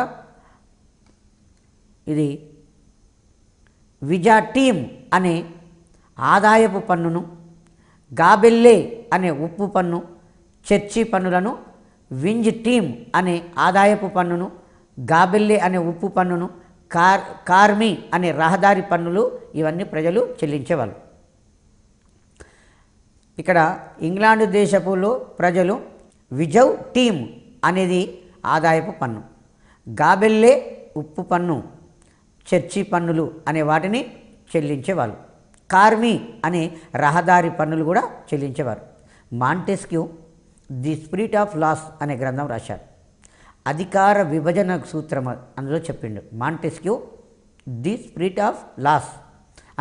ఇది విజాటీమ్ అనే ఆదాయపు పన్నును, గాబెల్లే అనే ఉప్పు పన్ను, చర్చి పన్నులను, వింజ్ టీమ్ అనే ఆదాయపు పన్నును, గాబెల్లే అనే ఉప్పు పన్నును, కార్మి అనే రహదారి పన్నులు ఇవన్నీ ప్రజలు చెల్లించేవాళ్ళు. ఇక్కడ ఇంగ్లాండ్ దేశపులో ప్రజలు విజవ్ టీమ్ అనేది ఆదాయపు పన్ను, గాబెల్లే ఉప్పు పన్ను, చర్చి పన్నులు అనే వాటిని చెల్లించేవాళ్ళు. కార్మి అనే రహదారి పన్నులు కూడా చెల్లించేవారు. Montesquieu the spirit of laws అనే గ్రంథం రాశారు. అధికార విభజన సూత్రం అందులో చెప్పిండు. Montesquieu the spirit of laws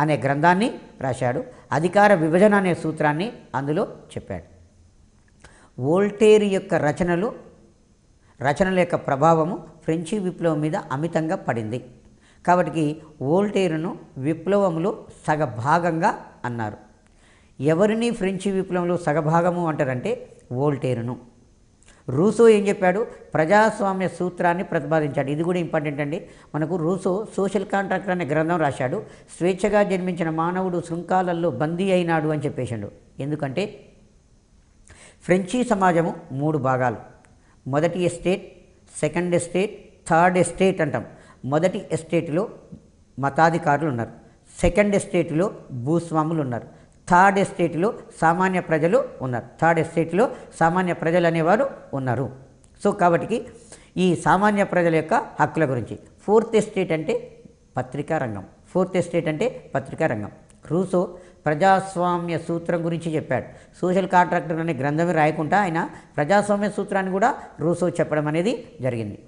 అనే గ్రంథాన్ని రాశాడు. అధికార విభజన అనే సూత్రాన్ని అందులో చెప్పాడు. వోల్టేర్ యొక్క రచనల యొక్క ప్రభావము ఫ్రెంచి విప్లవం మీద అమితంగా పడింది. కాబట్టి వోల్టేరును విప్లవంలో సగభాగంగా అన్నారు. ఎవరిని ఫ్రెంచి విప్లవంలో సగభాగము అంటారంటే వోల్టేరును. రూసో ఏం చెప్పాడు? ప్రజాస్వామ్య సూత్రాన్ని ప్రతిపాదించాడు. ఇది కూడా ఇంపార్టెంట్ అండి. మనకు రూసో సోషల్ కాంట్రాక్ట్ అనే గ్రంథం రాశాడు. స్వేచ్ఛగా జన్మించిన మానవుడు శృంఖాలల్లో బందీ అయినాడు అని చెప్పేశాడు. ఎందుకంటే ఫ్రెంచి సమాజము 3 భాగాలు. మొదటి estate, second estate, third estate అంటాం. మొదటి ఎస్టేట్లో మతాధికారులు ఉన్నారు, సెకండ్ ఎస్టేట్లో భూస్వాములు ఉన్నారు, థర్డ్ ఎస్టేట్లో సామాన్య ప్రజలు ఉన్నారు. థర్డ్ ఎస్టేట్లో సామాన్య ప్రజలు అనేవారు ఉన్నారు. సో కాబట్టి ఈ సామాన్య ప్రజల యొక్క హక్కుల గురించి. ఫోర్త్ ఎస్టేట్ అంటే పత్రికా రంగం. రూసో ప్రజాస్వామ్య సూత్రం గురించి చెప్పాడు. సోషల్ కాంట్రాక్ట్ అనే గ్రంథమే రాయకుండా ఆయన ప్రజాస్వామ్య సూత్రాన్ని కూడా రూసో చెప్పడం అనేది జరిగింది.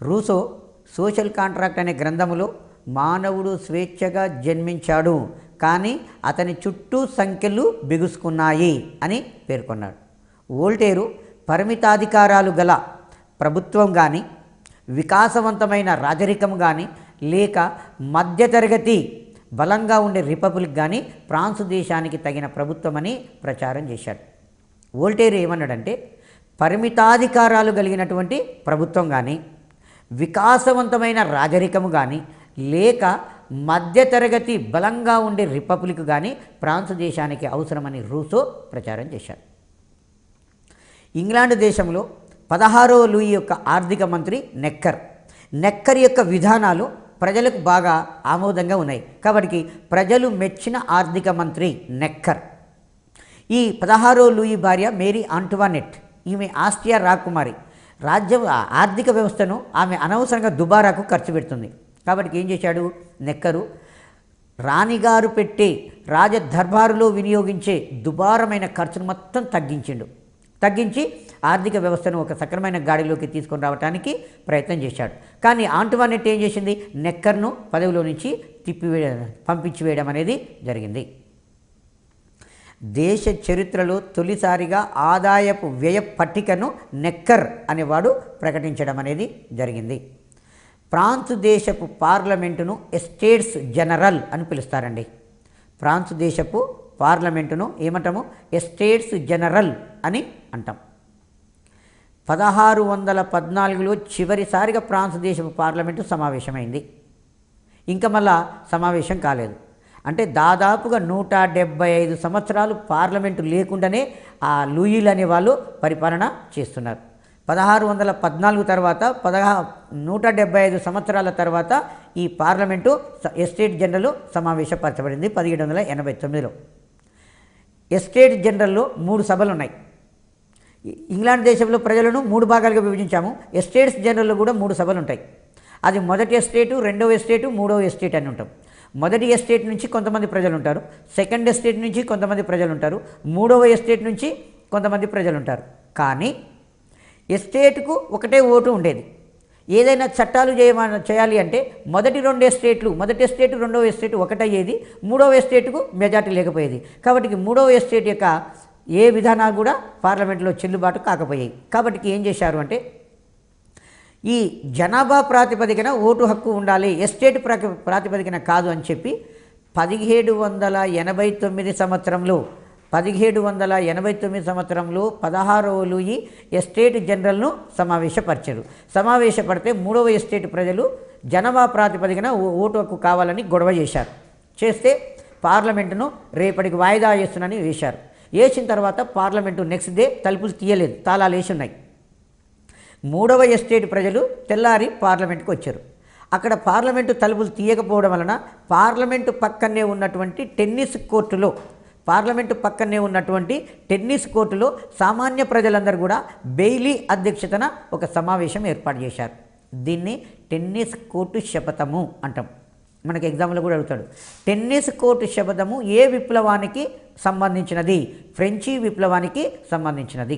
రూసో సోషల్ కాంట్రాక్ట్ అనే గ్రంథములో మానవుడు స్వేచ్ఛగా జన్మించాడు, కానీ అతని చుట్టూ సంఖ్యలు బిగుసుకున్నాయి అని పేర్కొన్నాడు. వోల్టేరు పరిమితాధికారాలు గల ప్రభుత్వం కానీ, వికాసవంతమైన రాజరికం కానీ, లేక మధ్యతరగతి బలంగా ఉండే రిపబ్లిక్ కానీ ఫ్రాన్స్ దేశానికి తగిన ప్రభుత్వమని ప్రచారం చేశాడు. వోల్టేర్ ఏమన్నాడంటే పరిమితాధికారాలు కలిగినటువంటి ప్రభుత్వం కానీ, వికాసవంతమైన రాజరికము కానీ, లేక మధ్యతరగతి బలంగా ఉండే రిపబ్లిక్ కానీ ఫ్రాన్స్ దేశానికి అవసరమని రూసో ప్రచారం చేశాడు. ఇంగ్లాండ్ దేశంలో 16వ లూయి యొక్క ఆర్థిక మంత్రి నెక్కర్ యొక్క విధానాలు ప్రజలకు బాగా ఆమోదంగా ఉన్నాయి. కాబట్టి ప్రజలు మెచ్చిన ఆర్థిక మంత్రి నెక్కర్. ఈ 16వ లూయి భార్య మేరీ ఆంటువానెట్. ఈమె ఆస్ట్రియా రాకుమారి. ఆర్థిక వ్యవస్థను ఆమె అనవసరంగా దుబారాకు ఖర్చు పెడుతుంది. కాబట్టి ఏం చేశాడు నెక్కరు? రాణిగారు పెట్టే రాజదర్బారులో వినియోగించే దుబారమైన ఖర్చును మొత్తం తగ్గించి ఆర్థిక వ్యవస్థను ఒక సక్రమైన గాడిలోకి తీసుకొని రావడానికి ప్రయత్నం చేశాడు. కానీ ఆంటువానెట్ ఏం చేసింది? నెక్కర్ను పదవిలో నుంచి పంపించివేయడం అనేది జరిగింది. దేశ చరిత్రలో తొలిసారిగా ఆదాయపు వ్యయ పట్టికను నెక్కర్ అనేవాడు ప్రకటించడం అనేది జరిగింది. ఫ్రాన్స్ దేశపు పార్లమెంటును ఎస్టేట్స్ జనరల్ అని పిలుస్తారండి. ఫ్రాన్స్ దేశపు పార్లమెంటును ఏమంటాము? ఎస్టేట్స్ జనరల్ అని అంటాం. 1614లో చివరిసారిగా ఫ్రాన్స్ దేశపు పార్లమెంటు సమావేశమైంది. ఇంకా మళ్ళా సమావేశం కాలేదు. అంటే దాదాపుగా 175 సంవత్సరాలు పార్లమెంటు లేకుండానే ఆ లూయిలు అనే వాళ్ళు పరిపాలన చేస్తున్నారు. 1614 తర్వాత 175 సంవత్సరాల తర్వాత ఈ పార్లమెంటు ఎస్టేట్ జనరల్ సమావేశపరచబడింది 1789లో. ఎస్టేట్ జనరల్లో 3 సభలు ఉన్నాయి. ఇంగ్లాండ్ దేశంలో ప్రజలను 3 భాగాలుగా విభజించాము. ఎస్టేట్స్ జనరల్లో కూడా 3 సభలు ఉంటాయి. అది మొదటి ఎస్టేటు, రెండవ ఎస్టేటు, మూడవ ఎస్టేట్ అని ఉంటాం. మొదటి ఎస్టేట్ నుంచి కొంతమంది ప్రజలు ఉంటారు, సెకండ్ ఎస్టేట్ నుంచి కొంతమంది ప్రజలు ఉంటారు, మూడవ ఎస్టేట్ నుంచి కొంతమంది ప్రజలు ఉంటారు. కానీ ఎస్టేట్కు ఒకటే ఓటు ఉండేది. ఏదైనా చట్టాలు చేయాలి అంటే మొదటి ఎస్టేటు రెండవ ఎస్టేట్ ఒకటయ్యేది, మూడవ ఎస్టేట్కు మెజార్టీ లేకపోయేది. కాబట్టి మూడవ ఎస్టేట్ యొక్క ఏ విధానాలు కూడా పార్లమెంట్లో చెల్లుబాటు కాకపోయాయి. కాబట్టి ఏం చేశారు అంటే ఈ జనాభా ప్రాతిపదికన ఓటు హక్కు ఉండాలి, ఎస్టేట్ ప్రాతిపదికన కాదు అని చెప్పి 1789 సంవత్సరంలో 16వ లూయి ఎస్టేట్ జనరల్ను సమావేశపడితే మూడవ ఎస్టేట్ ప్రజలు జనాభా ప్రాతిపదికన ఓటు హక్కు కావాలని గొడవ చేస్తే పార్లమెంటును రేపటికి వాయిదా వేస్తున్నని వేసిన తర్వాత పార్లమెంటు నెక్స్ట్ డే తలుపులు తీయలేదు, తాళాలు వేసి ఉన్నాయి. మూడవ ఎస్టేట్ ప్రజలు తెల్లారి పార్లమెంటుకు వచ్చారు. అక్కడ పార్లమెంటు తలుపులు తీయకపోవడం వలన పార్లమెంటు పక్కనే ఉన్నటువంటి టెన్నిస్ కోర్టులో సామాన్య ప్రజలందరూ కూడా బెయిలీ అధ్యక్షతన ఒక సమావేశం ఏర్పాటు చేశారు. దీన్ని టెన్నిస్ కోర్టు శపథము అంటాం. మనకి ఎగ్జామ్లో కూడా అడుగుతాడు. టెన్నిస్ కోర్టు శపథము ఏ విప్లవానికి సంబంధించినది? ఫ్రెంచి విప్లవానికి సంబంధించినది.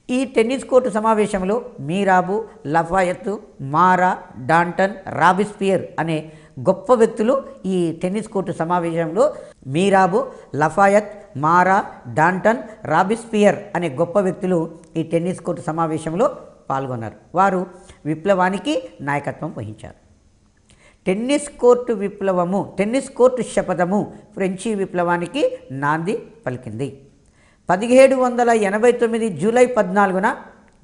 ఈ టెన్నిస్ కోర్టు సమావేశంలో మీరాబు, లఫాయత్, మారా, డాంటన్, రాబిస్పియర్ అనే గొప్ప వ్యక్తులు ఈ టెన్నిస్ కోర్టు సమావేశంలో మీరాబు, లఫాయత్, మారా, డాంటన్, రాబిస్పియర్ అనే గొప్ప వ్యక్తులు ఈ టెన్నిస్ కోర్టు సమావేశంలో పాల్గొన్నారు. వారు విప్లవానికి నాయకత్వం వహించారు. టెన్నిస్ కోర్టు విప్లవము, టెన్నిస్ కోర్టు శపథము ఫ్రెంచి విప్లవానికి నాంది పలికింది. 1789 జూలై 14న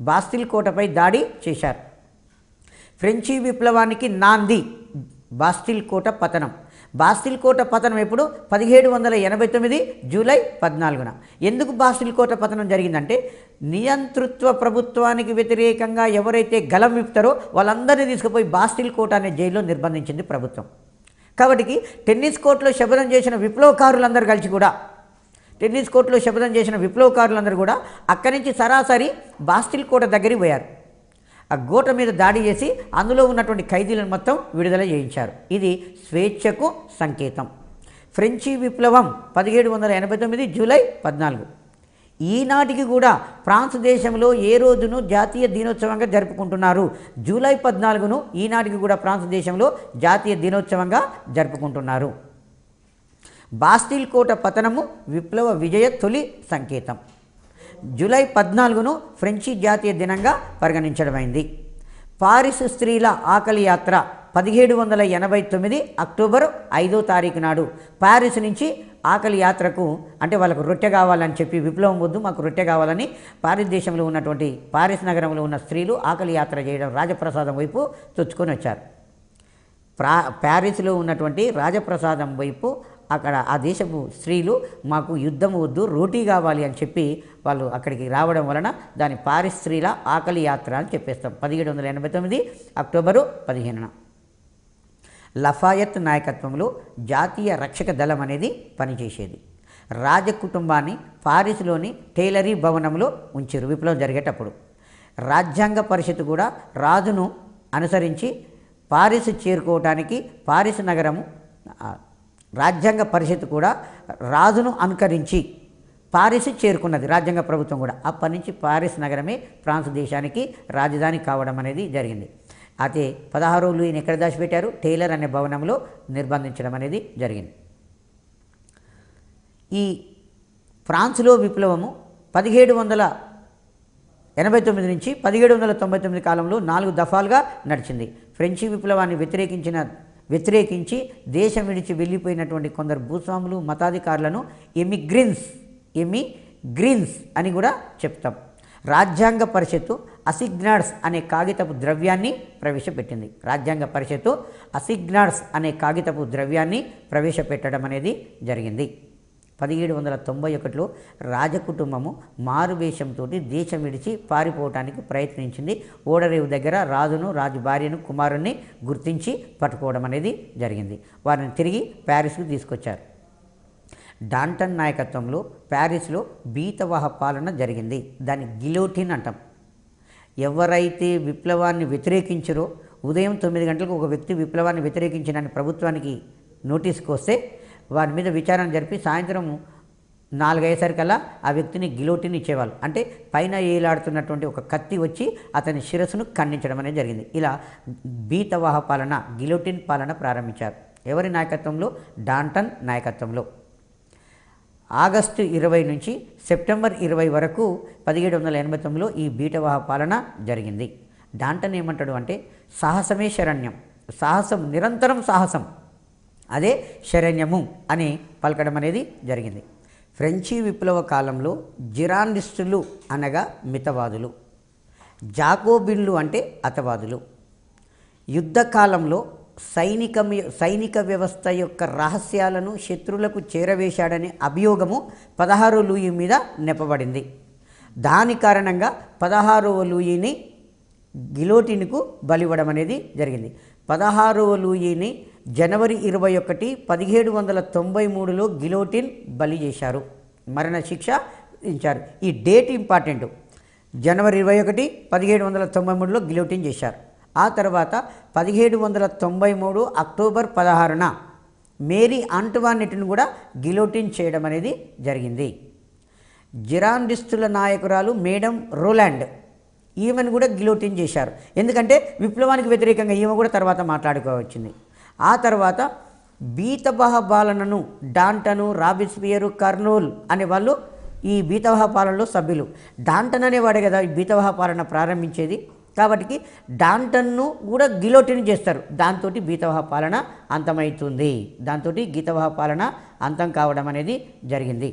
బాస్టిల్ కోటపై దాడి చేశారు. ఫ్రెంచి విప్లవానికి నాంది బాస్టిల్ కోట పతనం. బాస్టిల్ కోట పతనం ఎప్పుడు? 1789 జూలై 14న. ఎందుకు బాస్టిల్ కోట పతనం జరిగిందంటే, నియంతృత్వ ప్రభుత్వానికి వ్యతిరేకంగా ఎవరైతే గలం విప్పుతారో వాళ్ళందరినీ తీసుకుపోయి బాస్టిల్ కోట అనే జైల్లో నిర్బంధించింది ప్రభుత్వం. కాబట్టి టెన్నిస్ కోర్టులో శపథం చేసిన విప్లవకారులందరూ కలిసి కూడా టెన్నిస్ కోర్టులో శపథం చేసిన విప్లవకారులందరూ కూడా అక్కడి నుంచి సరాసరి బాస్టిల్ కోట దగ్గరికి పోయారు. ఆ కోట మీద దాడి చేసి అందులో ఉన్నటువంటి ఖైదీలను మొత్తం విడుదల చేయించారు. ఇది స్వేచ్ఛకు సంకేతం. ఫ్రెంచి విప్లవం 1789 జూలై 14. ఈనాటికి కూడా ఫ్రాన్స్ దేశంలో ఏ రోజును జాతీయ దినోత్సవంగా జరుపుకుంటున్నారు. జూలై 14ను ఈనాటికి కూడా ఫ్రాన్స్ దేశంలో జాతీయ దినోత్సవంగా జరుపుకుంటున్నారు. బాస్టిల్ కోట పతనము విప్లవ విజయ తొలి సంకేతం. జూలై 14ను ఫ్రెంచి జాతీయ దినంగా పరిగణించడమైంది. పారిస్ స్త్రీల ఆకలి యాత్ర 1789 అక్టోబర్ 5వ తారీఖు నాడు పారిస్ నుంచి ఆకలి యాత్రకు, అంటే వాళ్ళకు రొట్టె కావాలని చెప్పి, విప్లవం వద్దు మాకు రొట్టె కావాలని పారిస్ దేశంలో ఉన్నటువంటి పారిస్ నగరంలో ఉన్న స్త్రీలు ఆకలి యాత్ర చేయడం రాజప్రసాదం వైపు చొచ్చుకొని వచ్చారు. ప్యారిస్లో ఉన్నటువంటి రాజప్రసాదం వైపు అక్కడ ఆ దేశపు స్త్రీలు మాకు యుద్ధం వద్దు రోటీ కావాలి అని చెప్పి వాళ్ళు అక్కడికి రావడం వలన దాని పారిస్ స్త్రీల ఆకలి యాత్ర అని చెప్పేస్తాం. 1789 అక్టోబరు 15న. లఫాయత్ నాయకత్వంలో జాతీయ రక్షక దళం అనేది పనిచేసేది. రాజకుటుంబాన్ని పారిస్లోని టైలరీ భవనంలో ఉంచారు విప్లవం జరిగేటప్పుడు. రాజ్యాంగ పరిషత్ కూడా రాజును అనుసరించి పారిస్ చేరుకోవటానికి పారిస్ నగరము, రాజ్యాంగ పరిషత్ కూడా రాజును అనుకరించి పారిస్ చేరుకున్నది. రాజ్యాంగ ప్రభుత్వం కూడా అప్పటి నుంచి పారిస్ నగరమే ఫ్రాన్స్ దేశానికి రాజధాని కావడం అనేది జరిగింది. అయితే 16వ లూయిని ఎక్కడ దాచిపెట్టారు? టైలర్ అనే భవనంలో నిర్బంధించడం అనేది జరిగింది. ఈ ఫ్రాన్స్లో విప్లవము 1789 నుంచి 1799 కాలంలో 4 దఫాలుగా నడిచింది. ఫ్రెంచి విప్లవాన్ని వ్యతిరేకించి దేశం విడిచి వెళ్ళిపోయినటువంటి కొందరు భూస్వాములు, మతాధికారులను ఎమిగ్రిన్స్ అని కూడా చెప్తాం. రాజ్యాంగ పరిషత్తు అసిగ్నాడ్స్ అనే కాగితపు ద్రవ్యాన్ని ప్రవేశపెట్టింది. రాజ్యాంగ పరిషత్తు అసిగ్నాడ్స్ అనే కాగితపు ద్రవ్యాన్ని ప్రవేశపెట్టడం అనేది జరిగింది. 1791లో రాజకుటుంబము మారువేషంతో దేశం విడిచి పారిపోవటానికి ప్రయత్నించింది. ఓడరేవు దగ్గర రాజును, రాజు భార్యను, కుమారుణ్ణి గుర్తించి పట్టుకోవడం అనేది జరిగింది. వారిని తిరిగి ప్యారిస్కు తీసుకొచ్చారు. డాంటన్ నాయకత్వంలో ప్యారిస్లో బీతవాహ పాలన జరిగింది. దాన్ని గిలోటిన్ అంటాం. ఎవరైతే విప్లవాన్ని వ్యతిరేకించారో, ఉదయం 9 గంటలకు ఒక వ్యక్తి విప్లవాన్ని వ్యతిరేకించిన ప్రభుత్వానికి నోటీస్కి వస్తే వారి మీద విచారణ జరిపి సాయంత్రం 4 అయ్యేసరికల్లా ఆ వ్యక్తిని గిలోటిన్ ఇచ్చేవాళ్ళు. అంటే పైన ఏలాడుతున్నటువంటి ఒక కత్తి వచ్చి అతని శిరస్సును ఖండించడం అనేది జరిగింది. ఇలా బీతవాహ పాలన, గిలోటిన్ పాలన ప్రారంభించారు. ఎవరి నాయకత్వంలో? డాంటన్ నాయకత్వంలో. ఆగస్టు 20 నుంచి సెప్టెంబర్ 20 వరకు 1789లో ఈ బీతవాహ పాలన జరిగింది. డాంటన్ ఏమంటాడు అంటే, సాహసమే శరణ్యం, సాహసం నిరంతరం సాహసం, అదే శరణ్యము అని పలకడం అనేది జరిగింది. ఫ్రెంచి విప్లవ కాలంలో జిరాండిస్టులు అనగా మితవాదులు, జాకోబిన్లు అంటే అతవాదులు. యుద్ధకాలంలో సైనిక వ్యవస్థ యొక్క రహస్యాలను శత్రువులకు చేరవేశాడనే అభియోగము 16వ లూయి మీద నెపబడింది. దాని కారణంగా 16వ లూయిని గిలోటిన్కు బలివ్వడం అనేది జరిగింది. 16వ లూయిని జనవరి 21, 1793లో గిలోటిన్ బలి చేశారు, మరణశిక్ష విధించారు. ఈ డేట్ ఇంపార్టెంట్. జనవరి 21, 1793లో గిలోటిన్ చేశారు. ఆ తర్వాత 1793 అక్టోబర్ 16న మేరీ ఆంటువానెట్ను కూడా గిలోటిన్ చేయడం అనేది జరిగింది. జిరాండిస్టుల నాయకురాలు మేడం రోలాండ్, ఈమెను కూడా గిలోటిన్ చేశారు. ఎందుకంటే విప్లవానికి వ్యతిరేకంగా ఈమె కూడా తర్వాత మాట్లాడుకోవచ్చింది. ఆ తర్వాత బీతవాహ పాలనను డాంటను, రాబిస్పియరు, కర్నూల్ అనే వాళ్ళు ఈ బీతవాహ పాలనలో సభ్యులు. డాంటన్ అనేవాడే కదా ఈ బీతవాహ పాలన ప్రారంభించేది. కాబట్టి డాంటన్ను కూడా గిలోటిన్ చేస్తారు. దాంతో బీతవాహ పాలన అంతమవుతుంది. దాంతో గీతవాహ పాలన అంతం కావడం అనేది జరిగింది.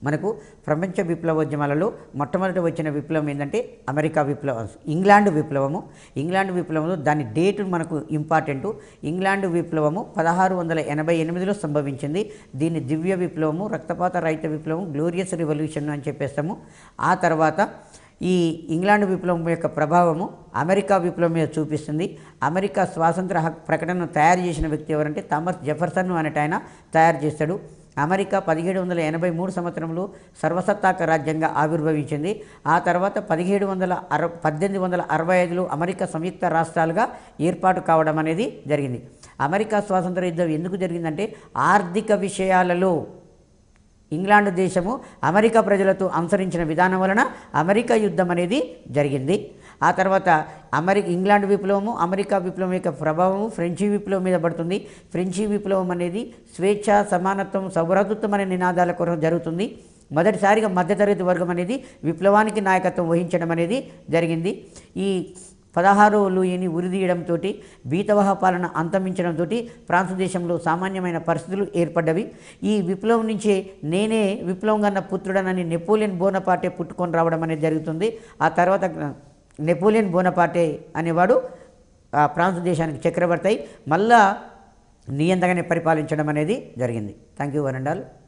మనకు ప్రపంచ విప్లవోద్యమాలలో మొట్టమొదటి వచ్చిన విప్లవం ఏంటంటే అమెరికా విప్లవం, ఇంగ్లాండ్ విప్లవము. ఇంగ్లాండ్ విప్లవంలో దాని డేటు మనకు ఇంపార్టెంటు. ఇంగ్లాండ్ విప్లవము 1688లో సంభవించింది. దీన్ని దివ్య విప్లవము, రక్తపాత రహిత విప్లవం, గ్లోరియస్ రివల్యూషన్ అని చెప్పేస్తాము. ఆ తర్వాత ఈ ఇంగ్లాండ్ విప్లవం యొక్క ప్రభావము అమెరికా విప్లవం మీద చూపిస్తుంది. అమెరికా స్వాతంత్ర ప్రకటనను తయారు చేసిన వ్యక్తి ఎవరంటే థామస్ జెఫర్సన్ అనేట ఆయన తయారు చేస్తాడు. అమెరికా 1783 సంవత్సరంలో సర్వసత్తాక రాజ్యంగా ఆవిర్భవించింది. ఆ తర్వాత 1865లో అమెరికా సంయుక్త రాష్ట్రాలుగా ఏర్పాటు కావడం అనేది జరిగింది. అమెరికా స్వాతంత్ర యుద్ధం ఎందుకు జరిగిందంటే ఆర్థిక విషయాలలో ఇంగ్లాండ్ దేశము అమెరికా ప్రజలతో అనుసరించిన విధానం వలన అమెరికా యుద్ధం అనేది జరిగింది. ఆ తర్వాత ఇంగ్లాండ్ విప్లవము, అమెరికా విప్లవం యొక్క ప్రభావము ఫ్రెంచి విప్లవం మీద పడుతుంది. ఫ్రెంచి విప్లవం అనేది స్వేచ్ఛ, సమానత్వం, సౌభ్రాతృత్వం అనే నినాదాల కొరకు జరుగుతుంది. మొదటిసారిగా మధ్యతరగతి వర్గం అనేది విప్లవానికి నాయకత్వం వహించడం అనేది జరిగింది. ఈ 16వ లూయిని ఉరిదీయడంతో బీతవాహ పాలన అంతమించడంతో ఫ్రాన్స్ దేశంలో సామాన్యమైన పరిస్థితులు ఏర్పడ్డవి. ఈ విప్లవం నుంచే నేనే విప్లవం కన్న పుత్రుడనని నెపోలియన్ బోనపార్టే పుట్టుకొని రావడం అనేది జరుగుతుంది. ఆ తర్వాత నెపోలియన్ బోనపార్టే అనేవాడు ఫ్రాన్స్ దేశానికి చక్రవర్తి అయి మళ్ళా నియంతగానే పరిపాలించడం అనేది జరిగింది. Thank you one and all.